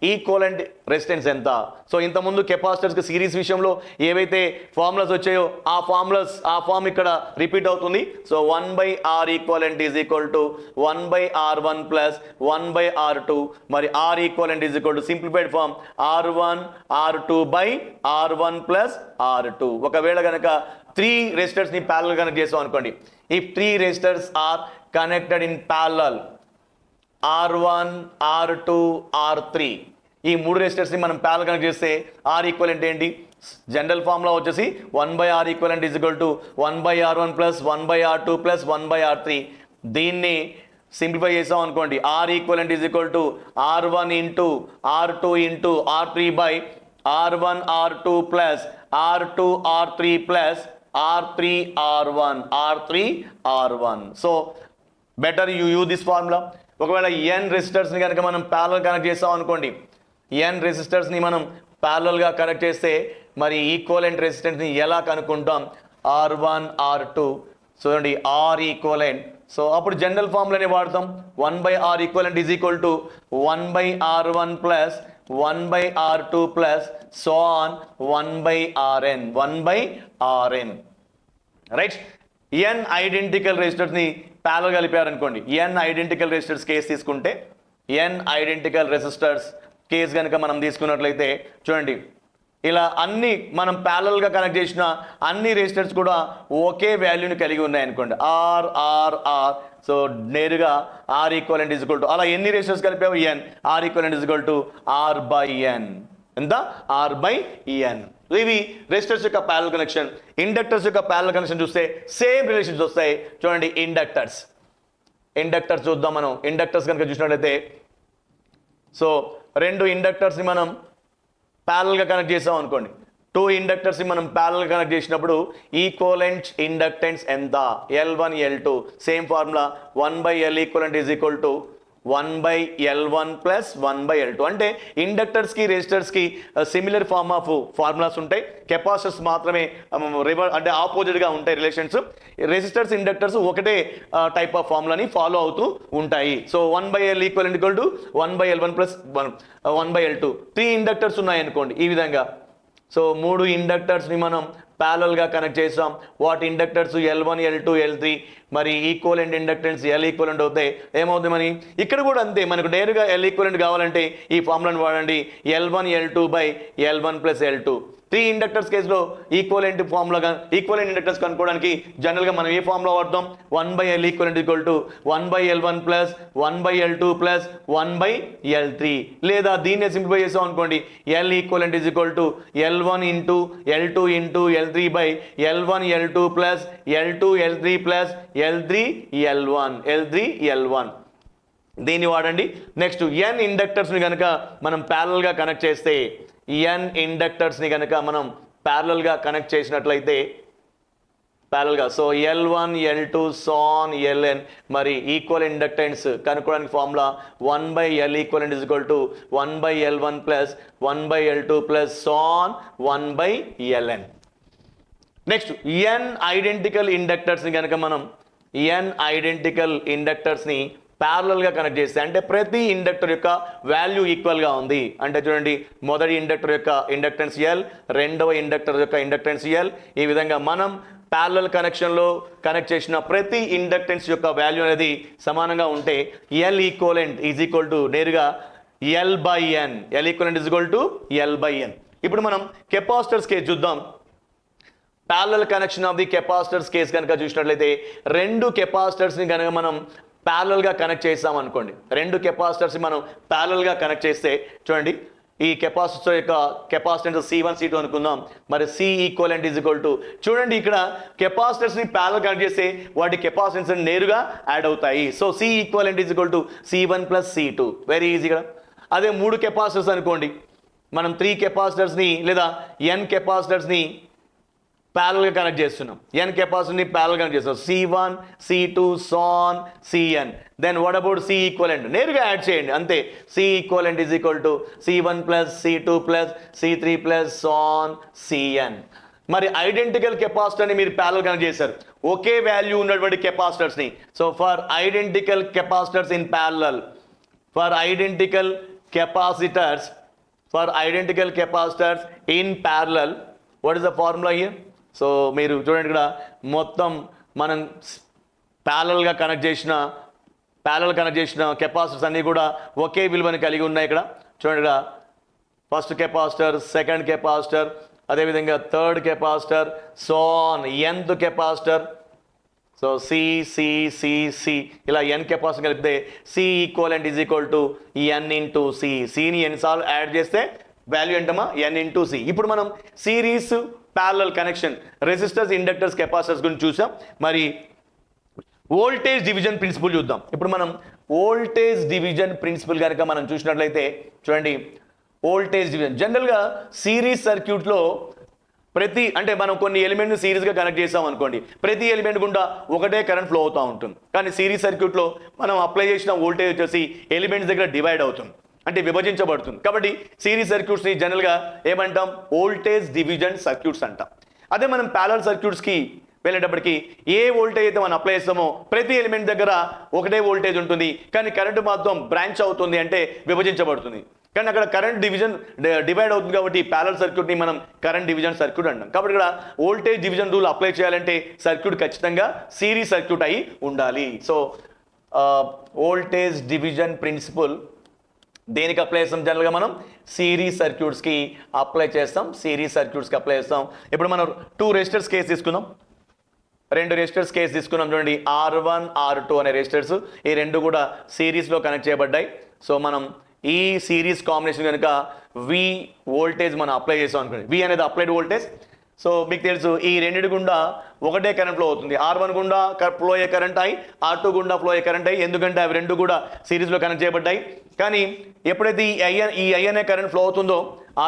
ఈక్వలెంట్ రెసిస్టెన్స్ ఎంత? సో ఇంతకుముందు కెపాసిటర్స్కి సిరీస్ విషయంలో ఏవైతే ఫార్ములాస్ వచ్చాయో ఆ ఫార్మ్ ఇక్కడ రిపీట్ అవుతుంది. So 1/R equivalent is equal to 1/R1 plus 1/R2. మరి R equivalent is equal to simplified form R1 R2 by R1 plus R2. ఒకవేళ కనుక 3 రెసిస్టర్స్ని ప్యారల్ కనెక్ట్ చేస్తాం అనుకోండి, if 3 resistors are connected in parallel R1 R2 R3, ఈ 3 రెసిస్టర్స్ని మనం parallel connect చేస్తే R ఈక్వలెంట్ ఏంటి? జనరల్ ఫార్ములా వచ్చేసి 1/R equivalent is equal to 1/R1 plus 1/R2 plus 1/R3. దీన్ని సింప్లిఫై చేసాం అనుకోండి, R equivalent is equal to R1 into R2 into R3 by R1 R2 plus R2 R3 plus R3 R1. So better you use this formula. ఒకవేళ n రెసిస్టర్స్ని కనుక మనం parallel connect చేస్తాం అనుకోండి, n రెసిస్టర్స్ని మనం ప్యారలల్గా కనెక్ట్ చేస్తే మరి ఈక్వలెంట్ రెసిస్టెన్స్ని ఎలా కనుక్కుంటాం? R1 R2. చూడండి, R ఈక్వలెంట్. సో అప్పుడు జనరల్ ఫార్ములానే వాడతాం. 1/R equivalent is equal to 1/R1 plus 1/R2 plus so on 1/Rn. Right. n identical రెసిస్టర్స్ని ప్యారల్ కలిపారనుకోండి, n ఐడెంటికల్ రెసిస్టర్స్ కేసు తీసుకుంటే, n ఐడెంటికల్ రెసిస్టర్స్ కేసు కనుక మనం తీసుకున్నట్లయితే చూడండి, ఇలా అన్ని మనం ప్యారల్గా కనెక్ట్ చేసిన అన్ని రెసిస్టర్స్ కూడా ఒకే వాల్యూని కలిగి ఉన్నాయనుకోండి, R. సో నేరుగా R equivalent is equal to, అలా ఎన్ని రెసిస్టర్స్ కలిపావు? n. R equivalent is equal to R/n. ఎంత? R/n. ఇవి రెసిస్టర్స్ యొక్క ప్యారలల్ కనెక్షన్. ఇండక్టర్స్ యొక్క ప్యారలల్ కనెక్షన్ చూస్తే సేమ్ రిలేషన్స్ వస్తాయి. చూడండి, ఇండక్టర్స్ చూద్దాం మనం. ఇండక్టర్స్ కనుక చూసినట్లయితే, సో 2 ఇండక్టర్స్ని మనం ప్యారల్గా కనెక్ట్ చేసాం అనుకోండి, 2 ఇండక్టర్స్ని మనం ప్యారల్గా కనెక్ట్ చేసినప్పుడు ఈక్వలెంట్ ఇండక్టెన్స్ ఎంత? L1 L2. Same formula 1/L equivalent is equal to 1/L1 plus 1/L2. అంటే ఇండక్టర్స్కి రెసిస్టర్స్కి సిమిలర్ ఫార్ములాస్ ఉంటాయి. కెపాసిటర్స్ మాత్రమే అంటే ఆపోజిట్గా ఉంటాయి రిలేషన్స్. రెసిస్టర్స్, ఇండక్టర్స్ ఒకటే టైప్ ఆఫ్ ఫార్ములాని ఫాలో అవుతూ ఉంటాయి. So 1/L equal equal to 1/L1 plus 1/L2. 3 inductors ఉన్నాయనుకోండి ఈ విధంగా. సో 3 ఇండక్టర్స్ని మనం ప్యారలల్గా కనెక్ట్ చేసాం. వాటి ఇండక్టర్స్ L1 L2 L3. మరి ఈక్వలెంట్ ఇండక్టెన్స్ L ఈక్వలెంట్ అవుతాయి. ఏమవుతుంది మరి ఇక్కడ కూడా అంతే, మనకు నేరుగా L ఈక్వలెంట్ కావాలంటే ఈ ఫార్ములాని వాడండి, L1 L2 by L1 plus L2. Three inductors కేసులో ఈక్వలెంట్ ఫార్ములా ఈక్వలెంట్ ఇండక్టర్స్ కనుక్కోవడానికి జనరల్గా మనం ఏ ఫార్ములా వాడతాం 1/L equivalent equal to 1/L1 plus 1/L2 plus 1/L3 లేదా దీన్నే సింప్లిఫై చేసాం అనుకోండి L equivalent is equal to L1 into L2 into L3 by L1 L2 plus L2 L3 plus L3 L1 దీన్ని వాడండి. నెక్స్ట్ n ఇండక్టర్స్ని కనుక మనం ప్యారలల్గా connect చేస్తే n ఇండక్టర్స్ని కనుక మనం ప్యారలల్గా కనెక్ట్ చేసినట్లయితే ప్యారలల్గా so L1 L2 so on Ln మరి ఈక్వల్ ఇండక్టెన్స్ కనుక్కోవడానికి formula 1/L equivalent is equal to 1/L1 plus 1/L2 plus so on 1/Ln. Next n identical ఇండక్టర్స్ని కనుక మనం n ఐడెంటికల్ ఇండక్టర్స్ని ప్యారలల్గా కనెక్ట్ చేస్తే అంటే ప్రతి ఇండక్టర్ యొక్క వాల్యూ ఈక్వల్గా ఉంది అంటే చూడండి మొదటి ఇండక్టర్ యొక్క ఇండక్టెన్స్ L, రెండవ ఇండక్టర్ యొక్క ఇండక్టెన్స్ L. ఈ విధంగా మనం ప్యారలల్ కనెక్షన్లో కనెక్ట్ చేసిన ప్రతి ఇండక్టెన్స్ యొక్క వాల్యూ అనేది సమానంగా ఉంటే L equivalent is equal to నేరుగా L/N. L equivalent is equal to L/N. ఇప్పుడు మనం కెపాసిటర్స్ కేసు చూద్దాం. Parallel connection of the capacitors case కనుక చూసినట్లయితే రెండు కెపాసిటర్స్ని కనుక మనం ప్యారలల్గా కనెక్ట్ చేస్తాం అనుకోండి రెండు కెపాసిటర్స్ని మనం ప్యారలల్గా కనెక్ట్ చేస్తే చూడండి ఈ కెపాసిటర్ యొక్క కెపాసిటెన్స్ C1 C2 అనుకుందాం. మరి C equivalent is equal to చూడండి ఇక్కడ కెపాసిటర్స్ని ప్యారలల్ కనెక్ట్ చేస్తే వాటి కెపాసిటెన్స్ నేరుగా యాడ్ అవుతాయి. So C equivalent is equal to C1 plus C2 very ఈజీగా. అదే మూడు కెపాసిటర్స్ అనుకోండి మనం 3 కెపాసిటర్స్ని లేదా n కెపాసిటర్స్ని ప్యారలల్గా కనెక్ట్ చేస్తున్నాం n కెపాసిటీని ప్యారలల్ కనెక్ట్ చేస్తాం C1 C2 so on Cn. Then what about C equivalent నేరుగా యాడ్ చేయండి అంతే. C equivalent is equal to C1 plus C2 plus C3 plus so on Cn. మరి ఐడెంటికల్ కెపాసిటర్ని మీరు ప్యారలల్ కనెక్ట్ చేశారు ఒకే వాల్యూ ఉన్నటువంటి కెపాసిటర్స్ని. So for identical capacitors in parallel for identical capacitors in parallel what is the formula here? So మీరు చూడండి ఇక్కడ మొత్తం మనం ప్యారలల్గా కనెక్ట్ చేసిన కెపాసిటర్స్ అన్నీ కూడా ఒకే విలువని కలిగి ఉన్నాయి. ఇక్కడ చూడండి ఇక్కడ ఫస్ట్ కెపాసిటర్, సెకండ్ కెపాసిటర్, అదేవిధంగా third capacitor, so on nth capacitor. So C ఇలా n కెపాసిటర్ కలిపితే C equivalent is equal to n into సిని ఎన్నిసార్లు యాడ్ చేస్తే వాల్యూ ఏంటమ్మా n ఇంటూ C. ఇప్పుడు మనం series parallel connection resistors inductors capacitors గురించి చూసాం. మరి వోల్టేజ్ డివిజన్ ప్రిన్సిపల్ చూద్దాం. ఇప్పుడు మనం వోల్టేజ్ డివిజన్ ప్రిన్సిపల్ కనుక మనం చూసినట్లయితే చూడండి వోల్టేజ్ డివిజన్ జనరల్గా సిరీస్ సర్క్యూట్లో అంటే మనం కొన్ని ఎలిమెంట్ని సిరీస్గా కనెక్ట్ చేసాం అనుకోండి ప్రతి ఎలిమెంట్ గుండా ఒకటే కరెంట్ ఫ్లో అవుతూ ఉంటుంది. కానీ సిరీస్ సర్క్యూట్లో మనం అప్లై చేసిన వోల్టేజ్ వచ్చేసి ఎలిమెంట్స్ దగ్గర డివైడ్ అవుతుంది అంటే విభజించబడుతుంది. కాబట్టి సిరీస్ సర్క్యూట్స్ని జనరల్గా ఏమంటాం వోల్టేజ్ డివిజన్ సర్క్యూట్స్ అంటాం. అదే మనం ప్యారలల్ సర్క్యూట్స్కి వెళ్ళేటప్పటికి ఏ వోల్టేజ్ అయితే మనం అప్లై చేస్తామో ప్రతి ఎలిమెంట్ దగ్గర ఒకటే వోల్టేజ్ ఉంటుంది కానీ కరెంటు మాత్రం బ్రాంచ్ అవుతుంది అంటే విభజించబడుతుంది. కానీ అక్కడ కరెంట్ డివైడ్ అవుతుంది కాబట్టి ప్యారలల్ సర్క్యూట్ని మనం కరెంట్ డివిజన్ సర్క్యూట్ అంటాం. కాబట్టి ఇక్కడ వోల్టేజ్ డివిజన్ రూల్ అప్లై చేయాలంటే సర్క్యూట్ ఖచ్చితంగా సిరీస్ సర్క్యూట్ అయి ఉండాలి. సో వోల్టేజ్ డివిజన్ ప్రిన్సిపల్ దేనికి అప్లై చేస్తాం జనరల్గా మనం సిరీస్ సర్క్యూట్స్కి అప్లై చేస్తాం. ఇప్పుడు మనం 2 రెసిస్టర్స్ కేసు తీసుకుందాం. 2 రెసిస్టర్స్ కేసు తీసుకున్నాం చూడండి R1 R2 అనే రెసిస్టర్స్ ఈ రెండు కూడా సిరీస్లో కనెక్ట్ చేయబడ్డాయి. సో మనం ఈ సిరీస్ కాంబినేషన్ కనుక V వోల్టేజ్ మనం అప్లై చేసాం అనుకోండి V అనేది అప్లైడ్ వోల్టేజ్. సో మీకు తెలుసు ఈ రెండింటి గుండా ఒకటే కరెంట్ ఫ్లో అవుతుంది. R1 గుండా ఫ్లో అయ్యే కరెంట్ అయ్యి R2 గుండా ఫ్లో అయ్యే కరెంట్ అయ్యి ఎందుకంటే అవి రెండు కూడా సిరీస్లో కనెక్ట్ చేయబడ్డాయి. కానీ ఎప్పుడైతే ఈ I అనే కరెంట్ ఫ్లో అవుతుందో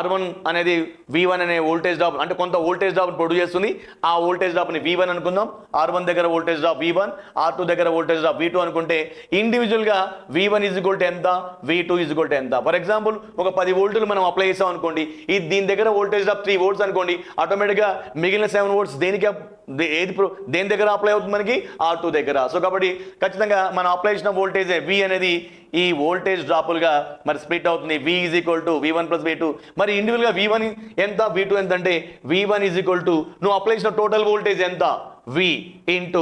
R1 అనేది V1 అనే వోల్టేజ్ డ్రాప్ అంటే కొంత వోల్టేజ్ డ్రాప్ ప్రొడ్యూస్ చేస్తుంది. ఆ వోల్టేజ్ డ్రాప్ని V1 అనుకుందాం. R1 దగ్గర వోల్టేజ్ డ్రాప్ V1, R2 దగ్గర వోల్టేజ్ డ్రాప్ V2 అనుకుంటే ఇండివిజువల్గా V1 ఈజ్ ఈక్వల్ టు ఎంత, V2 ఈజ్ ఈక్వల్ టు ఎంత. ఫర్ ఎగ్జాంపుల్ ఒక 10 వోల్టులు మనం అప్లై చేసాం అనుకోండి దీని దగ్గర వోల్టేజ్ డ్రాప్ 3 volts అనుకోండి ఆటోమేటిక్గా మిగిలిన 7 volts దేని దగ్గర అప్లై అవుతుంది మనకి R2 దగ్గర. సో కాబట్టి ఖచ్చితంగా మనం అప్లై చేసిన వోల్టేజ్ V అనేది ఈ వోల్టేజ్ డ్రాపులుగా మరి స్ప్లిట్ అవుతుంది. V is equal to V1 plus V2. మరి ఇండివిజువల్గా V1 ఎంత V2 ఎంత అంటే V1 ఈజ్ ఈక్వల్ టు నువ్వు అప్లై చేసిన టోటల్ వోల్టేజ్ ఎంత వి ఇంటూ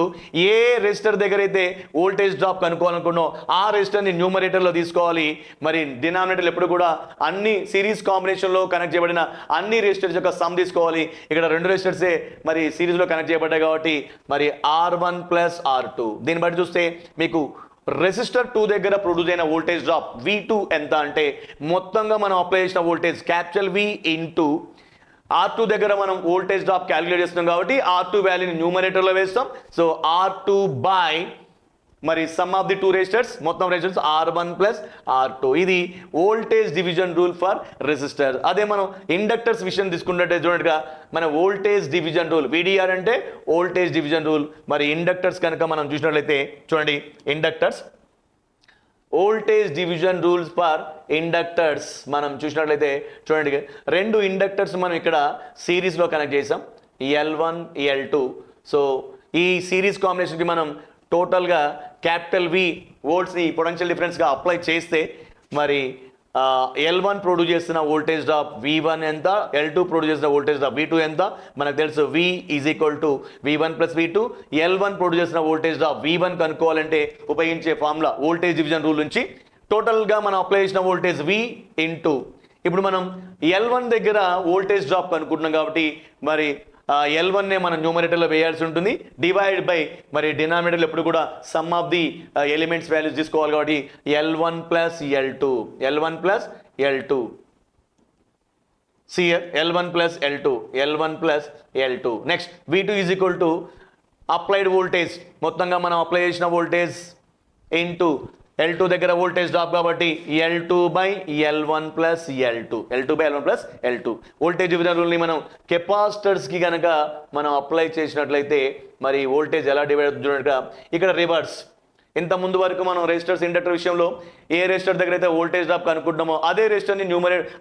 ఏ రెసిస్టర్ దగ్గర అయితే వోల్టేజ్ డ్రాప్ కనుక్కోవాలనుకున్నాం ఆ రెసిస్టర్ని న్యూమరేటర్లో తీసుకోవాలి. మరి డినామినేటర్లు ఎప్పుడు కూడా అన్ని సిరీస్ కాంబినేషన్లో కనెక్ట్ చేయబడిన అన్ని రెసిస్టర్స్ యొక్క సమ్ తీసుకోవాలి. ఇక్కడ రెండు రెసిస్టర్సే మరి సిరీస్లో కనెక్ట్ చేయబడ్డాయి కాబట్టి మరి R1 ప్లస్ R2. దీన్ని బట్టి చూస్తే మీకు రెసిస్టర్ 2 దగ్గర ప్రొడ్యూస్ అయిన వోల్టేజ్ డ్రాప్ V2 ఎంత అంటే మొత్తంగా మనం అప్లై చేసిన voltage capital V into R2 దగ్గర మనం వోల్టేజ్ డ్రాప్ క్యాలిక్యులేట్ చేస్తున్నాం కాబట్టి R2 వాల్యూని న్యూమరేటర్లో వేస్తాం. సో R2 బై మరి some of the two resistors మొత్తం రెసిస్టర్స్ R1 ప్లస్ R2. ఇది voltage division rule for resistor. అదే మనం ఇండక్టర్స్ విషయం తీసుకున్నట్టే చూడగా మన వోల్టేజ్ డివిజన్ రూల్ VDR అంటే వోల్టేజ్ డివిజన్ రూల్. మరి ఇండక్టర్స్ కనుక మనం చూసినట్లయితే చూడండి inductors voltage division rules for inductors మనం చూసినట్లయితే చూడండి రెండు ఇండక్టర్స్ మనం ఇక్కడ సిరీస్లో కనెక్ట్ చేసాం L1 L2. సో ఈ సిరీస్ కాంబినేషన్కి మనం టోటల్గా క్యాపిటల్ V వోల్ట్స్ని పొటెన్షియల్ డిఫరెన్స్గా అప్లై చేస్తే మరి L1 ప్రొడ్యూస్ చేస్తున్న వోల్టేజ్ డ్రాప్ V1 ఎంత, L2 ప్రొడ్యూస్ చేస్తున్న వోల్టేజ్ డ్రాప్ V2 ఎంత మనకు తెలుసు. V is equal to V1 plus V2. L1 produce చేస్తున్న వోల్టేజ్ డ్రాప్ V1 కనుక్కోవాలంటే ఉపయోగించే ఫార్ములా వోల్టేజ్ డివిజన్ రూల్ నుంచి టోటల్గా మనం అప్లై చేసిన వోల్టేజ్ V ఇంటూ ఇప్పుడు మనం L1 దగ్గర వోల్టేజ్ డ్రాప్ కనుక్కుంటున్నాం కాబట్టి మరి L1నే మనం న్యూమరేటర్లో వేయాల్సి ఉంటుంది డివైడ్ బై మరి డినామినేటర్లు ఎప్పుడు కూడా some of the elements values తీసుకోవాలి కాబట్టి L1 plus L2 L1 plus L2 L1 plus L2 L1 plus L2. Next V2 is equal to applied voltage మొత్తంగా మనం అప్లై చేసిన వోల్టేజ్ ఇంటూ L2 దగ్గర వోల్టేజ్ డ్రాప్ కాబట్టి L2 by L1 plus L2 by L1 plus L2. Voltage division రూల్ని మనం కెపాసిటర్స్కి కనుక మనం అప్లై చేసినట్లయితే మరి వోల్టేజ్ ఎలా డివైడ్ అవుతుంది చూడగా ఇక్కడ రివర్స్. ఇంత ముందు వరకు మనం రెసిస్టర్స్ ఇండక్టర్ విషయంలో ఏ రెసిస్టర్ దగ్గర అయితే వోల్టేజ్ డ్రాప్ కనుక్కుంటామో అదే రెసిస్టర్ని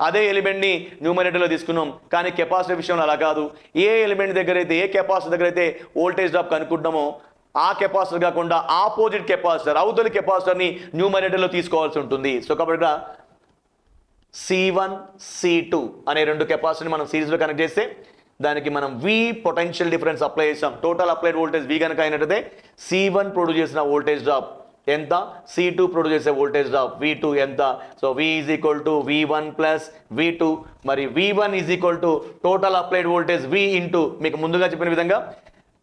అదే ఎలిమెంట్ని న్యూమరేటర్లో తీసుకున్నాం. కానీ కెపాసిటర్ విషయంలో అలా కాదు. ఏ ఎలిమెంట్ దగ్గర అయితే ఏ కెపాసిటర్ దగ్గర అయితే వోల్టేజ్ డ్రాప్ కనుక్కుంటామో ఆ కెపాసిటర్ కాకుండా ఆపోజిట్ కెపాసిటర్ అవతలి కెపాసిటర్ని న్యూమరేటర్లో తీసుకోవాల్సి ఉంటుంది. సో కాబట్టి C1 C2 అనే రెండు కెపాసిటర్ని మనం సిరీస్లో కనెక్ట్ చేస్తే దానికి మనం V పొటెన్షియల్ డిఫరెన్స్ అప్లై చేసాం. టోటల్ అప్లైడ్ వోల్టేజ్ V కనుక అయినట్టయితే C1 ప్రొడ్యూస్ చేసిన వోల్టేజ్ డ్రాప్ ఎంత, C2 ప్రొడ్యూస్ చేసే వోల్టేజ్ డ్రాప్ V2 ఎంత. So V is equal to V1 plus V2. మరి V1 is equal to total applied voltage V into మీకు ముందుగా చెప్పిన విధంగా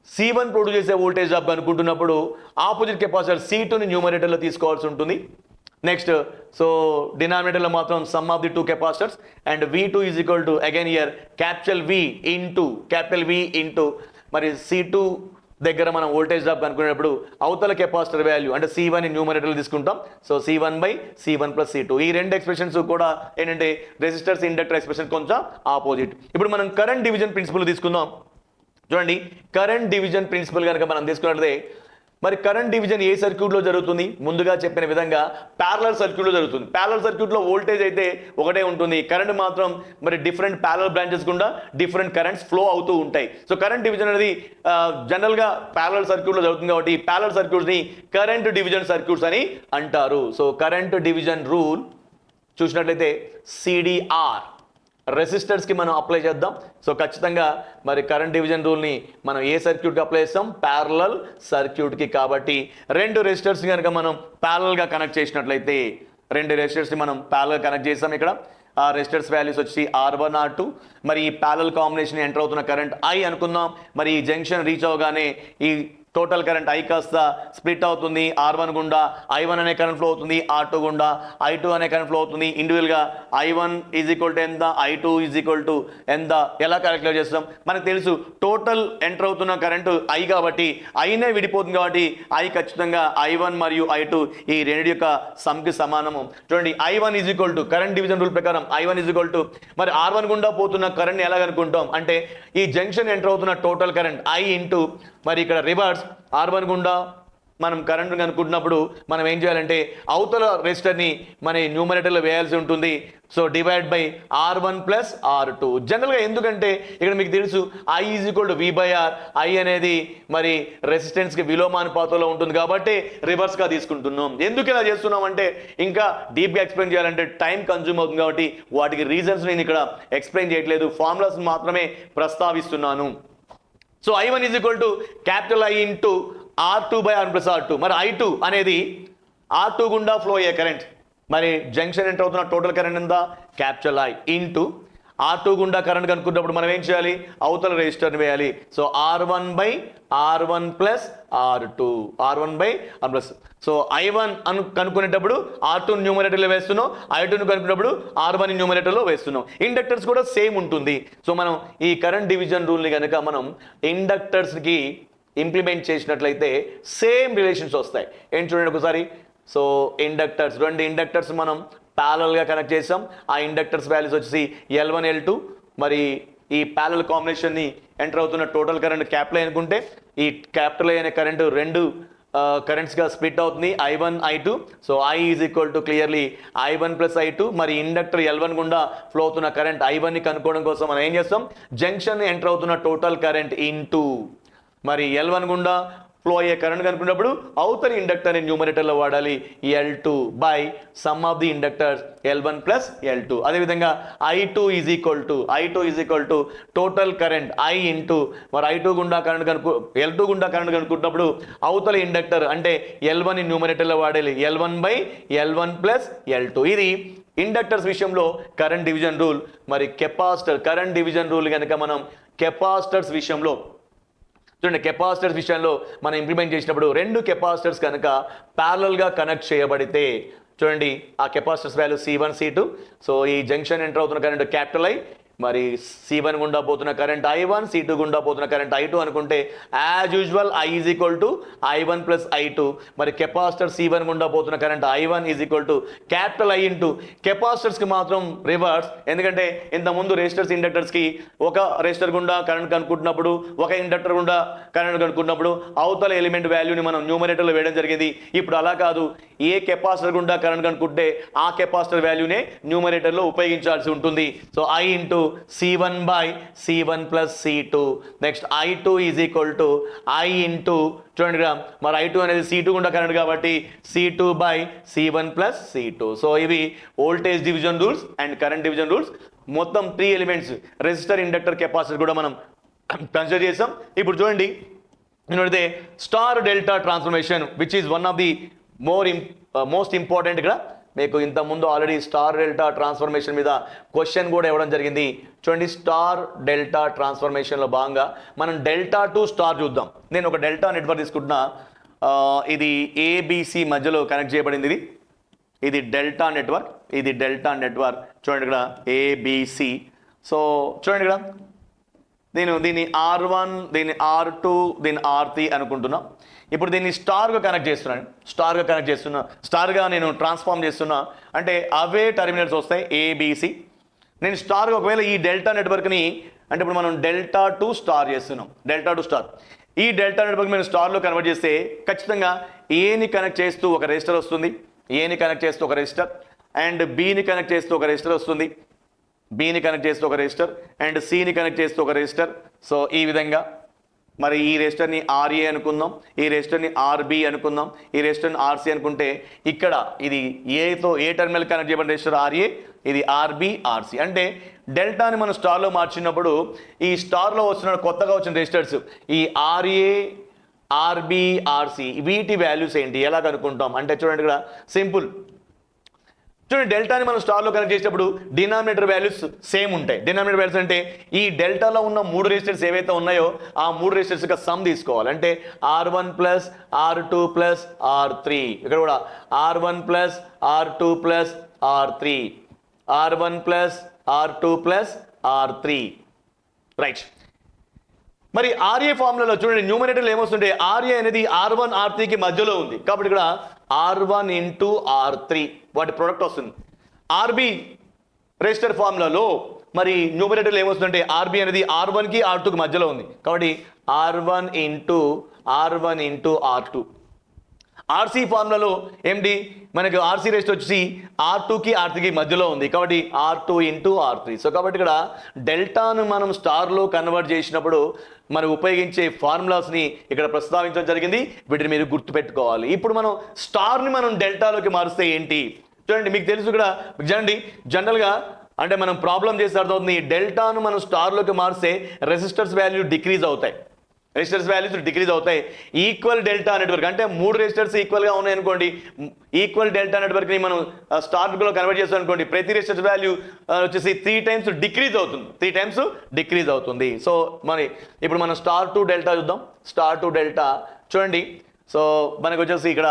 C1 ప్రొడ్యూస్ చేసే వోల్టేజ్ డ్రాప్ అనుకుంటున్నప్పుడు ఆపోజిట్ కెపాసిటర్ C2ని న్యూమరేటర్లో తీసుకోవాల్సి ఉంటుంది. నెక్స్ట్ సో డినామినేటర్లో మాత్రం some of the two capacitors and V2 is equal to again year capital V into మరి C2 దగ్గర మనం వోల్టేజ్ డ్రాప్ కనుక్కునేటప్పుడు అవతల కెపాసిటర్ వాల్యూ అంటే C1 న్యూమరేటర్లో తీసుకుంటాం. So C1 by C1 plus C2. ఈ రెండు ఎక్స్ప్రెషన్స్ కూడా ఏంటంటే రెసిస్టర్స్ ఇండక్టర్ ఎక్స్ప్రెషన్ కొంచెం ఆపోజిట్. ఇప్పుడు మనం కరెంట్ డివిజన్ ప్రిన్సిపల్ తీసుకుందాం. చూడండి కరెంట్ డివిజన్ ప్రిన్సిపల్ కనుక మనం తీసుకున్నట్లయితే మరి కరెంట్ డివిజన్ ఏ సర్క్యూట్లో జరుగుతుంది ముందుగా చెప్పిన విధంగా ప్యారలల్ సర్క్యూట్లో జరుగుతుంది. ప్యారలల్ సర్క్యూట్లో వోల్టేజ్ అయితే ఒకటే ఉంటుంది, కరెంట్ మాత్రం మరి డిఫరెంట్ ప్యారలల్ బ్రాంచెస్ గుండా డిఫరెంట్ కరెంట్స్ ఫ్లో అవుతూ ఉంటాయి. సో కరెంట్ డివిజన్ అనేది జనరల్గా ప్యారలల్ సర్క్యూట్లో జరుగుతుంది కాబట్టి ప్యారలల్ సర్క్యూట్స్ని కరెంట్ డివిజన్ సర్క్యూట్స్ అని అంటారు. సో కరెంట్ డివిజన్ రూల్ చూసినట్లయితే CDR రెసిస్టర్స్కి మనం అప్లై చేద్దాం. సో ఖచ్చితంగా మరి కరెంట్ డివిజన్ రూల్ని మనం ఏ సర్క్యూట్కి అప్లై చేస్తాం, ప్యారలల్ సర్క్యూట్కి. కాబట్టి రెండు రెసిస్టర్స్ కనుక మనం ప్యారలల్గా కనెక్ట్ చేసినట్లయితే రెండు రెసిస్టర్స్ని మనం ప్యారలల్ కనెక్ట్ చేస్తాం. ఇక్కడ ఆ రెసిస్టర్స్ వాల్యూస్ వచ్చి R1 R2. మరి ఈ ప్యారలల్ కాంబినేషన్ ఎంటర్ అవుతున్న కరెంట్ I అనుకుందాం. మరి ఈ జంక్షన్ రీచ్ అవగానే ఈ టోటల్ కరెంట్ I కాస్త స్ప్లిట్ అవుతుంది. R1 గుండా I1 అనే కరెంట్ ఫ్లో అవుతుంది, R2 గుండా I2 అనే కరెంట్ ఫ్లో అవుతుంది. ఇండివిజువల్గా I1 ఈజ్ ఈక్వల్ టు ఎంత, I2 ఈజ్ ఈక్వల్ టు ఎంత ఎలా క్యాలిక్యులేట్ చేస్తాం మనకు తెలుసు. టోటల్ ఎంటర్ అవుతున్న కరెంటు I కాబట్టి Iనే విడిపోతుంది కాబట్టి I ఖచ్చితంగా I1 మరియు I2 ఈ రెండు యొక్క సమ్కి సమానము. చూడండి I1 is equal to current division rule ప్రకారం I1 ఈజ్ ఈక్వల్ టు మరి R1 గుండా పోతున్న కరెంట్ని ఎలా కనుక్కుంటాం అంటే ఈ జంక్షన్ ఎంటర్ అవుతున్న టోటల్ కరెంట్ I ఇంటూ మరి ఇక్కడ రివర్స్ R1 గుండా మనం కరెంట్ కనుక్కుంటున్నప్పుడు మనం ఏం చేయాలంటే అవతల రెసిస్టర్ని మన న్యూమరేటర్లో వేయాల్సి ఉంటుంది. So divide by R1 plus R2. జనరల్గా ఎందుకంటే ఇక్కడ మీకు తెలుసు I is equal to V/R. I అనేది మరి రెసిస్టెన్స్కి విలోమానుపాతంలో ఉంటుంది కాబట్టి రివర్స్గా తీసుకుంటున్నాం. ఎందుకు ఇలా చేస్తున్నాం అంటే ఇంకా డీప్గా ఎక్స్ప్లెయిన్ చేయాలంటే టైం కన్జ్యూమ్ అవుతుంది కాబట్టి వాటికి రీజన్స్ నేను ఇక్కడ ఎక్స్ప్లెయిన్ చేయట్లేదు, ఫార్ములాస్ మాత్రమే ప్రస్తావిస్తున్నాను. So I1 is equal to capital I into R2/R1+R2. మరి I2 అనేది R2 గుండా ఫ్లో అయ్యే కరెంట్. మరి జంక్షన్ ఎంటర్ అవుతున్న టోటల్ కరెంట్ ఎంత? క్యాపిటల్ I ఇంటూ R2 గుండా కరెంట్ కనుక్కున్నప్పుడు మనం ఏం చేయాలి? అవతల రెసిస్టర్ని వేయాలి. So R1/R1+R2, R1/R+. So I1 కనుక్కునేటప్పుడు R2 న్యూమరేటర్లో వేస్తున్నాం, I2ను కనుక్కున్నప్పుడు R1 న్యూమరేటర్లో వేస్తున్నాం. ఇండక్టర్స్ కూడా సేమ్ ఉంటుంది. సో మనం ఈ కరెంట్ డివిజన్ రూల్ని కనుక మనం ఇండక్టర్స్కి ఇంప్లిమెంట్ చేసినట్లయితే సేమ్ రిలేషన్స్ వస్తాయి. ఏంటి చూడండి ఒకసారి. సో ఇండక్టర్స్, రెండు ఇండక్టర్స్ మనం ప్యారలల్గా కనెక్ట్ చేసాం. ఆ ఇండక్టర్స్ వాల్యూస్ వచ్చేసి L1 L2. మరి ఈ ప్యారల్ కాంబినేషన్ని ఎంటర్ అవుతున్న టోటల్ కరెంట్ క్యాపిటల్ I అనుకుంటే ఈ క్యాపిటల్ I అనే కరెంటు రెండు కరెంట్స్గా స్ప్లిట్ అవుతుంది, I1 I2. So I is equal to clearly I1+I2. మరి ఇండక్టర్ L1 గుండా ఫ్లో అవుతున్న కరెంట్ I1ని కనుక్కోవడం కోసం మనం ఏం చేస్తాం? జంక్షన్ ఎంటర్ అవుతున్న టోటల్ కరెంట్ ఇంటూ మరి L1 గుండా ఫ్లో అయ్యే కరెంట్ కనుక్కున్నప్పుడు అవతలి ఇండక్టర్ న్యూమరేటర్లో వాడాలి L2 by some of the inductors L1+L2. అదేవిధంగా I2 is equal to total current I into మరి I2 గుండా కరెంట్ L2 గుండా కరెంట్ కనుక్కుంటున్నప్పుడు అవతలి ఇండక్టర్ అంటే L1 న్యూమరేటర్లో వాడాలి L1/L1+L2. ఇది ఇండక్టర్స్ విషయంలో కరెంట్ డివిజన్ రూల్. మరి కెపాసిటర్ కరెంట్ డివిజన్ రూల్ కనుక మనం కెపాసిటర్స్ విషయంలో చూడండి, కెపాసిటర్స్ విషయంలో మనం ఇంప్లిమెంట్ చేసినప్పుడు రెండు కెపాసిటర్స్ కనుక ప్యారలల్గా కనెక్ట్ చేయబడితే చూడండి ఆ capacitors value C1 C2. So ఈ జంక్షన్ ఎంటర్ అవుతున్న కరెంట్ క్యాపిటల్ I, మరి C1 గుండా పోతున్న కరెంట్ I1, C2 గుండా పోతున్న కరెంట్ I2 అనుకుంటే as usual I is equal to I1+I2. మరి కెపాసిటర్ C1 గుండా పోతున్న current I1 is equal to capital I into కెపాసిటర్స్కి మాత్రం రివర్స్. ఎందుకంటే ఇంతకుముందు రెసిస్టర్స్ ఇండక్టర్స్కి ఒక రెసిస్టర్ గుండా కరెంట్ కనుక్కుంటున్నప్పుడు ఒక ఇండక్టర్ గుండా కరెంట్ కనుక్కుంటున్నప్పుడు అవతల ఎలిమెంట్ వాల్యూని మనం న్యూమరేటర్లో వేయడం జరిగింది. ఇప్పుడు అలా కాదు, ఏ కెపాసిటర్ గుండా కరెంట్ కనుక్కుంటే ఆ కెపాసిటర్ వాల్యూనే న్యూమరేటర్లో ఉపయోగించాల్సి ఉంటుంది. So I into C1/C1+C2. Next I2 is equal to I into చూడండి మరి I2 అనేది C2 గుండా కరెంట్ కాబట్టి C2/C1+C2. సో ఇవి voltage division rules and current division rules. మొత్తం 3 ఎలిమెంట్స్ రెసిస్టర్, ఇండక్టర్, కెపాసిటర్ కూడా మనం కన్సిడర్ చేసాం. ఇప్పుడు చూడండి అయితే star delta transformation which is one of the most important. ఇక్కడ మీకు ఇంతకుముందు ఆల్రెడీ స్టార్ డెల్టా ట్రాన్స్ఫర్మేషన్ మీద క్వశ్చన్ కూడా ఇవ్వడం జరిగింది. చూడండి, స్టార్ డెల్టా ట్రాన్స్ఫర్మేషన్లో భాగంగా మనం డెల్టా టు స్టార్ చూద్దాం. నేను ఒక డెల్టా నెట్వర్క్ తీసుకుంటున్నా. ఇది ABC మధ్యలో కనెక్ట్ చేయబడింది. ఇది డెల్టా నెట్వర్క్, ఇది డెల్టా నెట్వర్క్. చూడండి ఇక్కడ ABC. సో చూడండి ఇక్కడ నేను దీన్ని R1, దీన్ని R2, దీన్ని R3 అనుకుంటున్నా. ఇప్పుడు దీన్ని స్టార్గా కనెక్ట్ చేస్తున్నాను, స్టార్గా నేను ట్రాన్స్ఫార్మ్ చేస్తున్నా. అంటే అవే టెర్మినల్స్ వస్తాయి ABC. నేను స్టార్గా ఒకవేళ ఈ డెల్టా నెట్వర్క్ని అంటే ఇప్పుడు మనం డెల్టా టు స్టార్ చేస్తున్నాం, డెల్టా టు స్టార్. ఈ డెల్టా నెట్వర్క్ నేను స్టార్లో కన్వర్ట్ చేస్తే ఖచ్చితంగా Aని కనెక్ట్ చేస్తూ ఒక రెసిస్టర్ వస్తుంది, Aని కనెక్ట్ చేస్తూ ఒక రెసిస్టర్, అండ్ Bని కనెక్ట్ చేస్తూ ఒక రెసిస్టర్ వస్తుంది, Bని కనెక్ట్ చేస్తూ ఒక రెసిస్టర్, అండ్ Cని కనెక్ట్ చేస్తూ ఒక రెసిస్టర్. సో ఈ విధంగా మరి ఈ రెసిస్టర్ని RA అనుకుందాం, ఈ రెసిస్టర్ని RB అనుకుందాం, ఈ రెసిస్టర్ని RC అనుకుంటే ఇక్కడ ఇది ఏ టెర్మినల్ కనెక్ట్ చేయబడిన రెసిస్టర్ RA, ఇది RB RC. అంటే డెల్టాని మనం స్టార్లో మార్చినప్పుడు ఈ స్టార్లో వస్తున్న కొత్తగా వచ్చిన రెసిస్టర్స్ ఈ RA, RB, RC వీటి వాల్యూస్ ఏంటి, ఎలా కనుక్కుంటాం అంటే చూడండి ఇక్కడ సింపుల్. చూడండి, డెల్టాని మనం స్టార్లో కనెక్ట్ చేసేటప్పుడు డినామినేటర్ వాల్యూస్ సేమ్ ఉంటాయి. డినామినేటర్ వాల్యూస్ అంటే ఈ డెల్టాలో ఉన్న 3 రెసిస్టర్స్ ఏవైతే ఉన్నాయో ఆ 3 రెసిస్టర్స్ యొక్క సమ్ తీసుకోవాలి. అంటే R1+R2+R3, ఇక్కడ కూడా R1+R2+R3, R1+R2+R3, రైట్. మరి RA ఫార్ములాలో చూడండి న్యూమరేటర్లు ఏమొస్తుంటే RA అనేది R1 R3కి మధ్యలో ఉంది కాబట్టి ఇక్కడ R1 ఇంటూ R3 వాటి ప్రొడక్ట్ వస్తుంది. RB రెసిస్టర్ ఫార్ములాలో మరి న్యూమరేటర్లు ఏమొస్తుందంటే RB అనేది R1కి R2కి మధ్యలో ఉంది కాబట్టి R1 ఇంటూ R2. RC ఫార్ములాలో ఏంటి మనకు RC రెసిస్టర్ వచ్చి R2కి R3కి మధ్యలో ఉంది కాబట్టి R2 ఇంటూ R3. సో కాబట్టి ఇక్కడ డెల్టాను మనం స్టార్లో కన్వర్ట్ చేసినప్పుడు మనం ఉపయోగించే ఫార్ములాస్ని ఇక్కడ ప్రస్తావించడం జరిగింది. వీటిని మీరు గుర్తుపెట్టుకోవాలి. ఇప్పుడు మనం స్టార్ని మనం డెల్టాలోకి మారుస్తే ఏంటి చూడండి, మీకు తెలుసు ఇక్కడ జనరల్గా అంటే మనం ప్రాబ్లం చేస్తే అర్థమవుతుంది. డెల్టాను మనం స్టార్లోకి మారిస్తే రెసిస్టర్స్ వాల్యూ డిక్రీజ్ అవుతాయి. రెసిస్టర్స్ వాల్యూస్ డిక్రీజ్ అవుతాయి. ఈక్వల్ డెల్టా నెట్వర్క్ అంటే 3 రెసిస్టర్స్ ఈక్వల్గా ఉన్నాయి అనుకోండి, ఈక్వల్ డెల్టా నెట్వర్క్ని మనం స్టార్లో కన్వర్ట్ చేస్తాం అనుకోండి, ప్రతి రెసిస్టర్స్ వాల్యూ వచ్చేసి 3 టైమ్స్ డిక్రీజ్ అవుతుంది, 3 టైమ్స్ డిక్రీజ్ అవుతుంది. సో మరి ఇప్పుడు మనం స్టార్ టు డెల్టా చూద్దాం. స్టార్ టు డెల్టా చూడండి. సో మనకు వచ్చేసి ఇక్కడ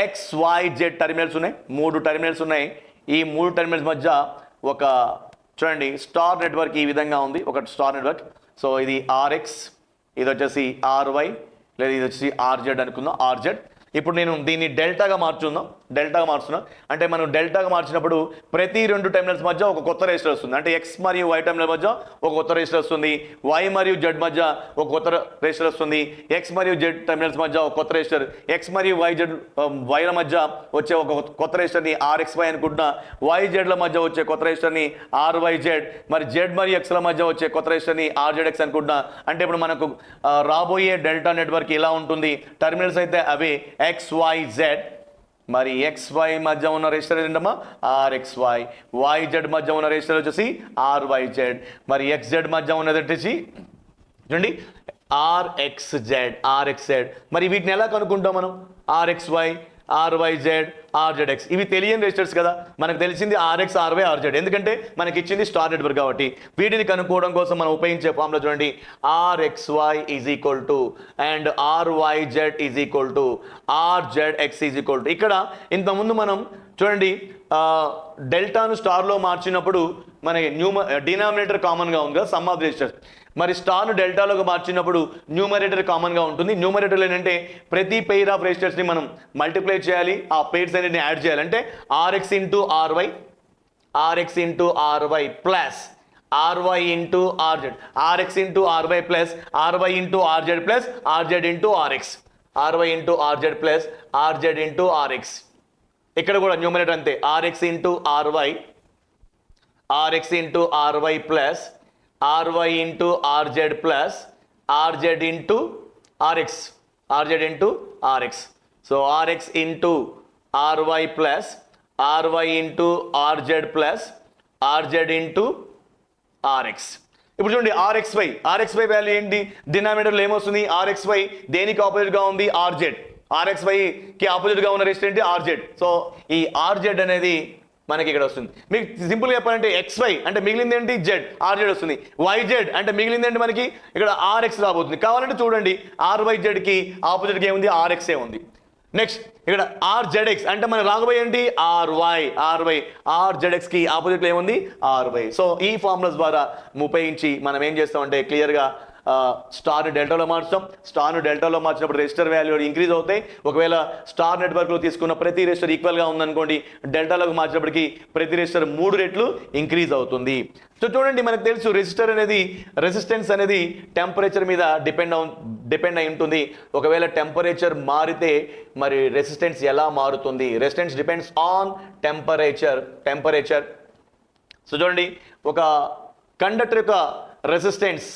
XYZ టెర్మినల్స్ ఉన్నాయి, 3 టెర్మినల్స్ ఉన్నాయి. ఈ 3 టెర్మినల్స్ మధ్య ఒక చూడండి స్టార్ నెట్వర్క్ ఈ విధంగా ఉంది, ఒక స్టార్ నెట్వర్క్. సో ఇది RX, ఇది వచ్చేసి RY, లేదా ఇది వచ్చేసి RZ అనుకుందాం, RZ. ఇప్పుడు నేను దీన్ని డెల్టాగా మార్చుకుందాం, డెల్టాగా మార్చున్నాం అంటే మనం డెల్టాగా మార్చినప్పుడు ప్రతి 2 టెర్మినల్స్ మధ్య ఒక కొత్త రెసిస్టర్ వస్తుంది. అంటే X మరియు Y టెర్మినల్ మధ్య ఒక కొత్త రెసిస్టర్ వస్తుంది, Y మరియు Z మధ్య ఒక కొత్త రెసిస్టర్ వస్తుంది, X మరియు Z టెర్మినల్స్ మధ్య ఒక కొత్త రెసిస్టర్, X మరియు Yల మధ్య వచ్చే ఒక కొత్త రెసిస్టర్ని RXY అనుకుంటున్నా, YZల మధ్య వచ్చే కొత్త రెసిస్టర్ని RYZ, మరి Z మరియు Xల మధ్య వచ్చే కొత్త రెసిస్టర్ని RZX అనుకుంటున్నా. అంటే ఇప్పుడు మనకు రాబోయే డెల్టా నెట్వర్క్ ఇలా ఉంటుంది. టెర్మినల్స్ అయితే అవే XYZ, మరి XY మధ్య ఉన్న రెసిస్టర్ ఏంటమ్మా RXY, YZ మధ్య ఉన్న రెసిస్టర్ వచ్చేసి RYZ, మరి XZ మధ్య ఉన్నది వచ్చేసి చూడండి RXZ. మరి వీటిని ఎలా కనుక్కుంటాం మనం? RXY, RYZ, RZX ఇవి తెలియని రెసిస్టర్స్ కదా. మనకు తెలిసింది RX, RY, RZ, ఎందుకంటే మనకి ఇచ్చింది స్టార్ నెట్వర్క్ కాబట్టి. వీటిని కనుక్కోవడం కోసం మనం ఉపయోగించే ఫార్ములా చూడండి, RXY is equal to and RYZ is equal to RZX is equal to. ఇక్కడ ఇంతకుముందు మనం చూడండి డెల్టాను స్టార్లో మార్చినప్పుడు మనకి డినామినేటర్ కామన్గా ఉంది కదా, సమ్ ఆఫ్ రెసిస్టర్స్. మరి స్టార్ను డెల్టాలోకి మార్చినప్పుడు న్యూమరేటర్ కామన్గా ఉంటుంది. న్యూమరేటర్లో ఏంటంటే ప్రతి పెయిర్ ఆఫ్ రెసిస్టర్స్ని మనం మల్టిప్లై చేయాలి, ఆ పెయిర్స్ అన్నిటిని యాడ్ చేయాలి. అంటే RX into RY plus RY into RZ, RX into RY plus RY into RZ plus RZ into RX, RY into RZ plus RZ into RX. ఇక్కడ కూడా న్యూమరేటర్ అంతే, RX into RY plus RY into RZ plus RZ into RX. So RX into RY plus RY into RZ plus RZ into RX. ఇప్పుడు చూడండి RXY value ఏంటి? డినామినేటర్లో ఏమొస్తుంది? RXY దేనికి ఆపోజిట్గా ఉంది? RZ. RXYకి ఆపోజిట్గా ఉన్న రెసిస్టర్ ఏంటి? RZ. సో ఈ RZ అనేది మనకి ఇక్కడ వస్తుంది. మీకు సింపుల్గా చెప్పాలంటే XY అంటే మిగిలింది ఏంటి? Z, RZ వస్తుంది. YZ అంటే మిగిలింది ఏంటి? మనకి ఇక్కడ RX రాబోతుంది. కావాలంటే చూడండి RYZకి ఆపోజిట్గా ఏముంది? RX ఉంది. నెక్స్ట్ ఇక్కడ RZX అంటే మనకు రాబోయే ఏంటి? RZXకి ఆపోజిట్లో ఏముంది? RY. సో ఈ ఫార్ములాస్ ద్వారా ఉపయోగించి మనం ఏం చేస్తామంటే క్లియర్గా స్టార్ డెల్టాలో మార్చుతాం. స్టార్ను డెల్టాలో మార్చినప్పుడు రెసిస్టర్ వాల్యూ ఇంక్రీజ్ అవుతాయి. ఒకవేళ స్టార్ నెట్వర్క్లో తీసుకున్న ప్రతి రెసిస్టర్ ఈక్వల్గా ఉందనుకోండి, డెల్టాలోకి మార్చినప్పటికీ ప్రతి రెసిస్టర్ 3 రెట్లు ఇంక్రీజ్ అవుతుంది. సో చూడండి మనకు తెలుసు రెసిస్టెన్స్ అనేది టెంపరేచర్ మీద డిపెండ్ అయి ఉంటుంది. ఒకవేళ టెంపరేచర్ మారితే మరి రెసిస్టెన్స్ ఎలా మారుతుంది? Resistance depends on temperature. So చూడండి ఒక కండక్టర్ యొక్క రెసిస్టెన్స్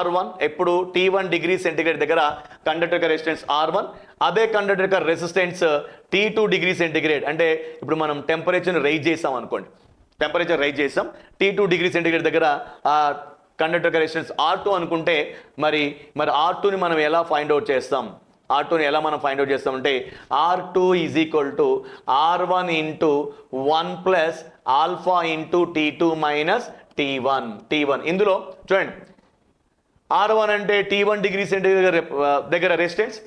R1 ఎప్పుడు T1 డిగ్రీ సెంటిగ్రేడ్ దగ్గర కండక్టర్ యొక్క రెసిస్టెన్స్ R1, అదే కండక్టర్ యొక్క రెసిస్టెన్స్ T2 డిగ్రీ సెంటిగ్రేడ్ అంటే ఇప్పుడు మనం టెంపరేచర్ని రైజ్ చేసాం అనుకోండి, T2 డిగ్రీ సెంటిగ్రేడ్ దగ్గర కండక్టర్ యొక్క రెసిస్టెన్స్ R2 అనుకుంటే మరి R2ని మనం ఎలా ఫైండ్ అవుట్ చేస్తాం? R2ని ఎలా మనం ఫైండ్ అవుట్ చేస్తామంటే R2 is equal to R1 into 1 plus alpha into T2 minus T1. ఇందులో చూడండి R1 అంటే T1 డిగ్రీ సెంటిగ్రేడ్ దగ్గర రెసిస్టెన్స్,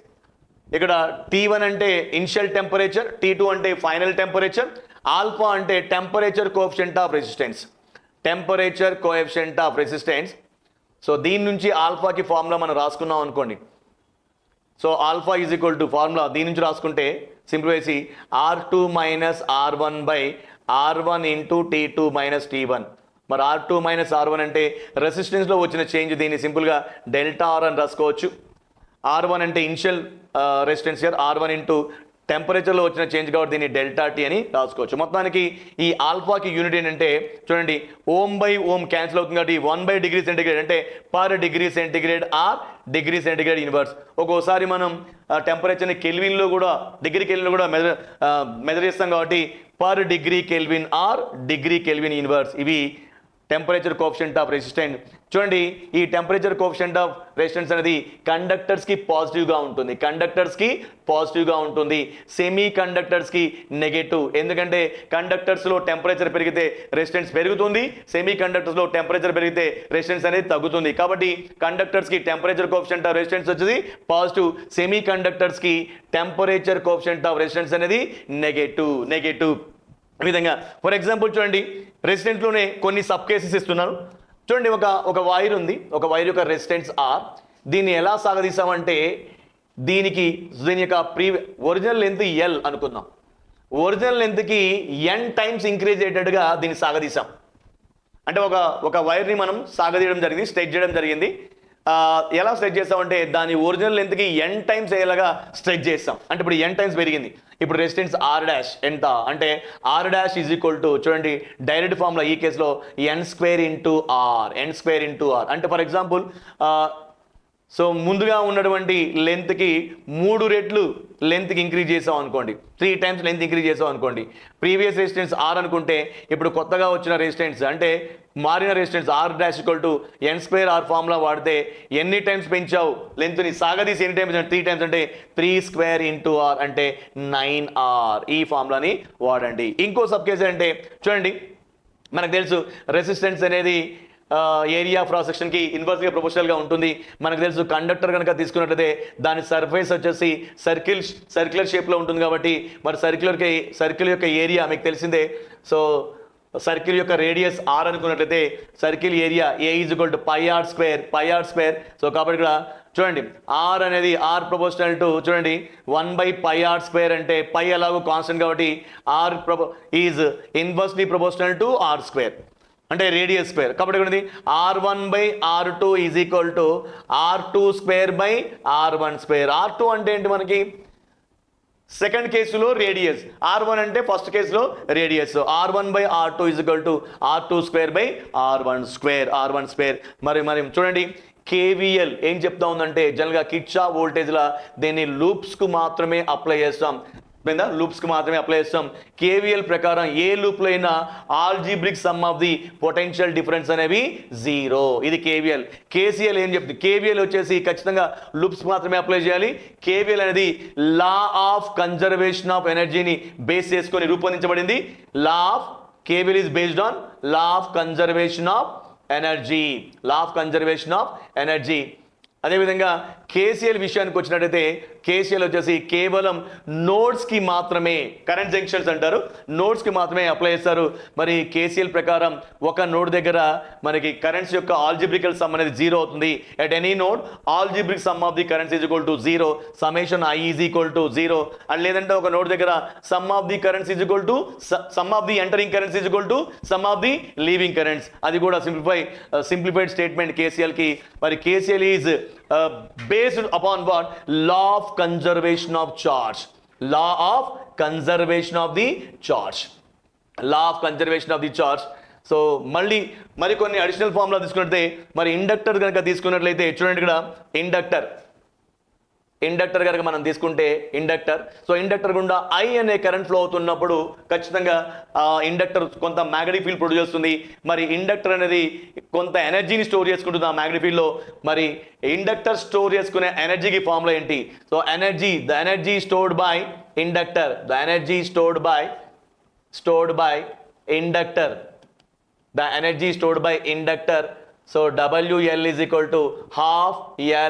ఇక్కడ T1 అంటే ఇనిషియల్ టెంపరేచర్, T2 అంటే ఫైనల్ టెంపరేచర్, ఆల్ఫా అంటే temperature coefficient of resistance. So దీని నుంచి ఆల్ఫాకి ఫార్ములా మనం రాసుకున్నాం అనుకోండి. So alpha is equal to formula దీని నుంచి రాసుకుంటే సింపుల్ వేసి R2 minus R1 by R1 into T2 minus T1. మరి R2 మైనస్ R1 అంటే రెసిస్టెన్స్లో వచ్చిన చేంజ్. దీన్ని సింపుల్గా డెల్టా R అని రాసుకోవచ్చు. R1 అంటే initial resistance here, R1 into టెంపరేచర్లో వచ్చిన చేంజ్ కాబట్టి దీన్ని డెల్టా T అని రాసుకోవచ్చు. మొత్తానికి ఈ ఆల్ఫాకి యూనిట్ ఏంటంటే చూడండి ఓమ్ బై ఓమ్ క్యాన్సిల్ అవుతుంది కాబట్టి 1 డిగ్రీ సెంటిగ్రేడ్ అంటే per degree centigrade are degree centigrade inverse. ఒక్కోసారి మనం టెంపరేచర్ని డిగ్రీ కెల్విన్లో కూడా మెజర్ చేస్తాం కాబట్టి per degree kelvin are degree kelvin inverse. ఇవి టెంపరేచర్ కోఎఫిషియంట్ ఆఫ్ రెసిస్టెన్స్. చూడండి, ఈ టెంపరేచర్ కోఎఫిషియంట్ ఆఫ్ రెసిస్టెన్స్ అనేది కండక్టర్స్కి పాజిటివ్గా ఉంటుంది, కండక్టర్స్కి పాజిటివ్గా ఉంటుంది, సెమీ కండక్టర్స్కి నెగటివ్. ఎందుకంటే కండక్టర్స్లో టెంపరేచర్ పెరిగితే రెసిస్టెన్స్ పెరుగుతుంది, సెమీ కండక్టర్స్లో టెంపరేచర్ పెరిగితే రెసిస్టెన్స్ అనేది తగ్గుతుంది. కాబట్టి కండక్టర్స్కి టెంపరేచర్ కోఎఫిషియంట్ ఆఫ్ రెసిస్టెన్స్ వచ్చేది పాజిటివ్, సెమీ కండక్టర్స్కి టెంపరేచర్ కోఎఫిషియంట్ ఆఫ్ రెసిస్టెన్స్ అనేది నెగటివ్. ఈ విధంగా ఫర్ ఎగ్జాంపుల్ చూడండి, రెసిస్టెన్స్లోనే కొన్ని సబ్ కేసెస్ ఇస్తున్నాను. చూడండి, ఒక వైర్ ఉంది, ఒక వైర్ యొక్క రెసిస్టెన్స్ ఆర్. దీన్ని ఎలా సాగదీసామంటే దీని యొక్క ఒరిజినల్ లెంత్ ఎల్ అనుకుందాం, ఒరిజినల్ లెంత్కి ఎన్ టైమ్స్ ఇంక్రీజ్ అయ్యేటట్టుగా దీన్ని సాగదీసాం. అంటే ఒక వైర్ని మనం సాగదీయడం జరిగింది, స్ట్రెచ్ చేయడం జరిగింది. ఎలా స్ట్రెచ్ చేస్తామంటే దాని ఒరిజినల్ లెంత్కి ఎన్ టైమ్స్ అయ్యేలాగా స్ట్రెచ్ చేస్తాం. అంటే ఇప్పుడు ఎన్ టైమ్స్ పెరిగింది. ఇప్పుడు రెసిస్టెన్స్ ఆర్ డాష్ ఎంత అంటే are dash is equal to, చూడండి డైరెక్ట్ ఫార్ములా ఈ కేసులో ఎన్ స్క్వేర్ ఇంటూ ఆర్. అంటే ఫర్ ఎగ్జాంపుల్ సో ముందుగా ఉన్నటువంటి లెంత్కి 3 రెట్లు లెంత్కి ఇంక్రీజ్ చేసాం అనుకోండి, 3 టైమ్స్ లెంత్ ఇంక్రీజ్ చేసాం అనుకోండి. ప్రీవియస్ రెసిస్టెన్స్ ఆర్ అనుకుంటే ఇప్పుడు కొత్తగా వచ్చిన రెసిస్టెన్స్ అంటే మారిన resistance R dash equal to N square R formula వాడితే ఎన్ని టైమ్స్ పెంచావు లెంత్ని సాగదీసి ఎన్ని టైమ్స్ అంటే 3 టైమ్స్ అంటే 3 స్క్వేర్ ఇంటూ ఆర్ అంటే 9R. ఈ ఫార్ములాని వాడండి. ఇంకో సబ్ కేసు అంటే చూడండి, మనకు తెలుసు రెసిస్టెన్స్ అనేది ఏరియా క్రాస్ సెక్షన్కి ఇన్వర్స్గా ప్రొపోర్షనల్గా ఉంటుంది. మనకు తెలుసు కండక్టర్ కనుక తీసుకున్నట్లయితే దాని సర్ఫేస్ వచ్చేసి సర్క్యులర్ షేప్లో ఉంటుంది. కాబట్టి మరి సర్కిల్ యొక్క ఏరియా మీకు తెలిసిందే. సో సర్కిల్ యొక్క రేడియస్ ఆర్ అనుకున్నట్లయితే circle area A is equal to pi R square. So కాబట్టి ఇక్కడ చూడండి ఆర్ అనేది ఆర్ ప్రపోర్షనల్ టు చూడండి 1/πr² అంటే పై ఎలాగో కాన్స్టెంట్ కాబట్టి R is inversely proportional to R square అంటే రేడియస్ స్క్వేర్. కాబట్టి ఇక్కడ R1/R2 is equal to R2² R2 అంటే ఏంటి మనకి సెకండ్ కేసులో రేడియస్, R1 అంటే ఫస్ట్ కేసులో radius. R1/R2 is equal to R2² మరి చూడండి కేవీఎల్ ఏం చెప్తా ఉందంటే జనరల్గా కిర్చాఫ్ వోల్టేజ్లా దీన్ని లూప్స్కు మాత్రమే అప్లై చేస్తాం. కేవీఎల్ ప్రకారం ఏ లూప్లో అయినా algebraic some of the potential difference అనేవి 0. ఇది కేవీఎల్. కేసీఎల్ ఏం చెప్తుంది, కేవీఎల్ వచ్చేసి ఖచ్చితంగా లూప్స్ మాత్రమే అప్లై చేయాలి. కేవీఎల్ అనేది లా ఆఫ్ కన్జర్వేషన్ ఆఫ్ ఎనర్జీని బేస్ చేసుకొని రూపొందించబడింది. KVL is based on law of conservation of energy. అదేవిధంగా కేసీఎల్ విషయానికి వచ్చినట్టయితే కేసీఎల్ వచ్చేసి కేవలం నోడ్స్కి మాత్రమే, కరెంట్ జంక్షన్స్ అంటారు, నోడ్స్కి మాత్రమే అప్లై చేస్తారు. మరి కేసీఎల్ ప్రకారం ఒక నోడ్ దగ్గర మనకి కరెంట్స్ యొక్క ఆల్జిబ్రికల్ సమ్ అనేది 0 అవుతుంది. At any node algebraic sum of the currents is equal to 0, summation I is equal to 0. అది లేదంటే ఒక నోడ్ దగ్గర sum of the currents is equal to sum of the entering currents is equal to sum of the leaving currents. అది కూడా simplified statement కేసీఎల్కి. మరి KCL is based upon what? Law of conservation of charge. So మరికొన్ని additional formula తీసుకున్నట్లయితే మరి inductor కనుక తీసుకున్నట్లయితే చూడండి ఇక్కడ ఇండక్టర్ కనుక మనం తీసుకుంటే ఇండక్టర్ గుండా I అనే కరెంట్ ఫ్లో అవుతున్నప్పుడు ఖచ్చితంగా ఇండక్టర్ కొంత మ్యాగ్నెటిక్ ఫీల్డ్ ప్రొడ్యూస్ చేస్తుంది. మరి ఇండక్టర్ అనేది కొంత ఎనర్జీని స్టోర్ చేసుకుంటుంది ఆ మ్యాగ్నెటిక్ ఫీల్డ్లో. మరి ఇండక్టర్ స్టోర్ చేసుకునే ఎనర్జీకి ఫార్ములా ఏంటి? So the energy stored by inductor, so WL is equal to ½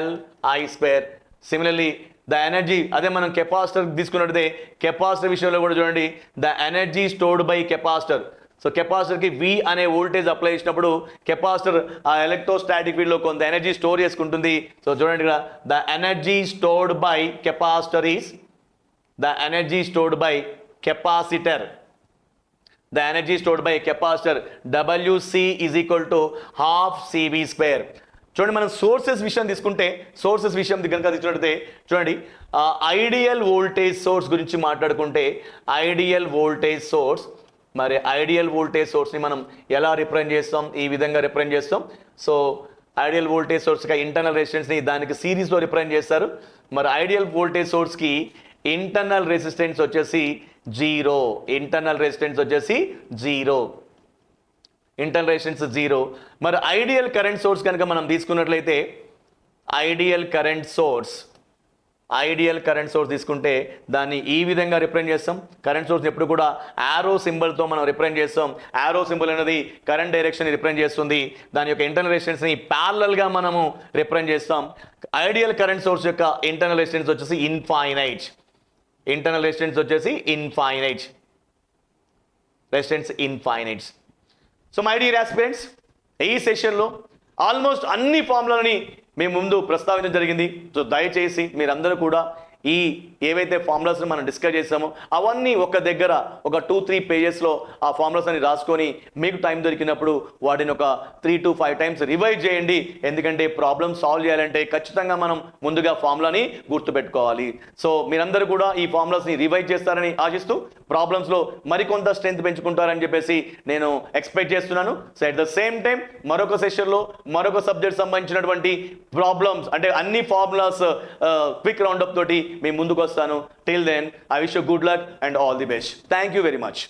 LI². Similarly the energy, అదే మనం కెపాసిటర్ తీసుకున్నట్లయితే కెపాసిటర్ విషయంలో కూడా చూడండి the energy stored by capacitor. So కెపాసిటర్కి V అనే వోల్టేజ్ అప్లై చేసినప్పుడు కెపాసిటర్ ఆ ఎలక్ట్రోస్టాటిక్ ఫీల్డ్లో కొంత ఎనర్జీ స్టోర్ చేసుకుంటుంది. సో చూడండి ఇక్కడ the energy stored by capacitor is WC is equal to ½ CV². చూడండి మనం సోర్సెస్ విషయం తీసుకుంటే కనుక తీసుకున్నట్లయితే చూడండి ఐడియల్ వోల్టేజ్ సోర్స్ గురించి మాట్లాడుకుంటే ఐడియల్ వోల్టేజ్ సోర్స్ని మనం ఎలా రిప్రజెంట్ చేస్తాం? ఈ విధంగా రిప్రజెంట్ చేస్తాం. సో ఐడియల్ వోల్టేజ్ సోర్స్గా ఇంటర్నల్ రెసిస్టెన్స్ని దానికి సిరీస్లో రిప్రజెంట్ చేస్తారు. మరి ఐడియల్ వోల్టేజ్ సోర్స్కి ఇంటర్నల్ రెసిస్టెన్స్ వచ్చేసి 0. Internal resistance 0. మరి ఐడియల్ కరెంట్ సోర్స్ కనుక మనం తీసుకున్నట్లయితే ఐడియల్ కరెంట్ సోర్స్ తీసుకుంటే దాన్ని ఈ విధంగా రిప్రజెంట్ చేస్తాం. కరెంట్ సోర్స్ ఎప్పుడు కూడా యారో సింబల్తో మనం రిప్రజెంట్ చేస్తాం. యారో సింబల్ అనేది కరెంట్ డైరెక్షన్ రిప్రజెంట్ చేస్తుంది. దాని యొక్క ఇంటర్నల్ రెసిస్టెన్స్ని ప్యారలల్గా మనము రిప్రజెంట్ చేస్తాం. ఐడియల్ కరెంట్ సోర్స్ యొక్క ఇంటర్నల్ రెసిస్టెన్స్ వచ్చేసి infinite. So my dear aspirants, ఈ సెషన్లో ఆల్మోస్ట్ అన్ని ఫార్ములాలని మేము ముందు ప్రస్తావించడం జరిగింది. సో దయచేసి మీరందరూ కూడా ఈ ఏవైతే ఫార్ములాస్ని మనం డిస్కస్ చేసామో అవన్నీ ఒక దగ్గర ఒక 2-3 పేజెస్లో ఆ ఫార్ములాస్ అని రాసుకొని మీకు టైం దొరికినప్పుడు వాటిని ఒక 3 to 5 టైమ్స్ రివైజ్ చేయండి. ఎందుకంటే ప్రాబ్లమ్ సాల్వ్ చేయాలంటే ఖచ్చితంగా మనం ముందుగా ఫార్ములాని గుర్తుపెట్టుకోవాలి. సో మీరందరూ కూడా ఈ ఫార్ములాస్ని రివైజ్ చేస్తారని ఆశిస్తూ ప్రాబ్లమ్స్లో మరికొంత స్ట్రెంత్ పెంచుకుంటారని చెప్పేసి నేను ఎక్స్పెక్ట్ చేస్తున్నాను. So at the same time మరొక సెషన్లో మరొక సబ్జెక్ట్ సంబంధించినటువంటి ప్రాబ్లమ్స్ అంటే అన్ని ఫార్ములాస్ క్విక్ రౌండప్ తోటి మేము ముందుకు వస్తాను. Till then I wish you good luck and all the best. Thank you very much.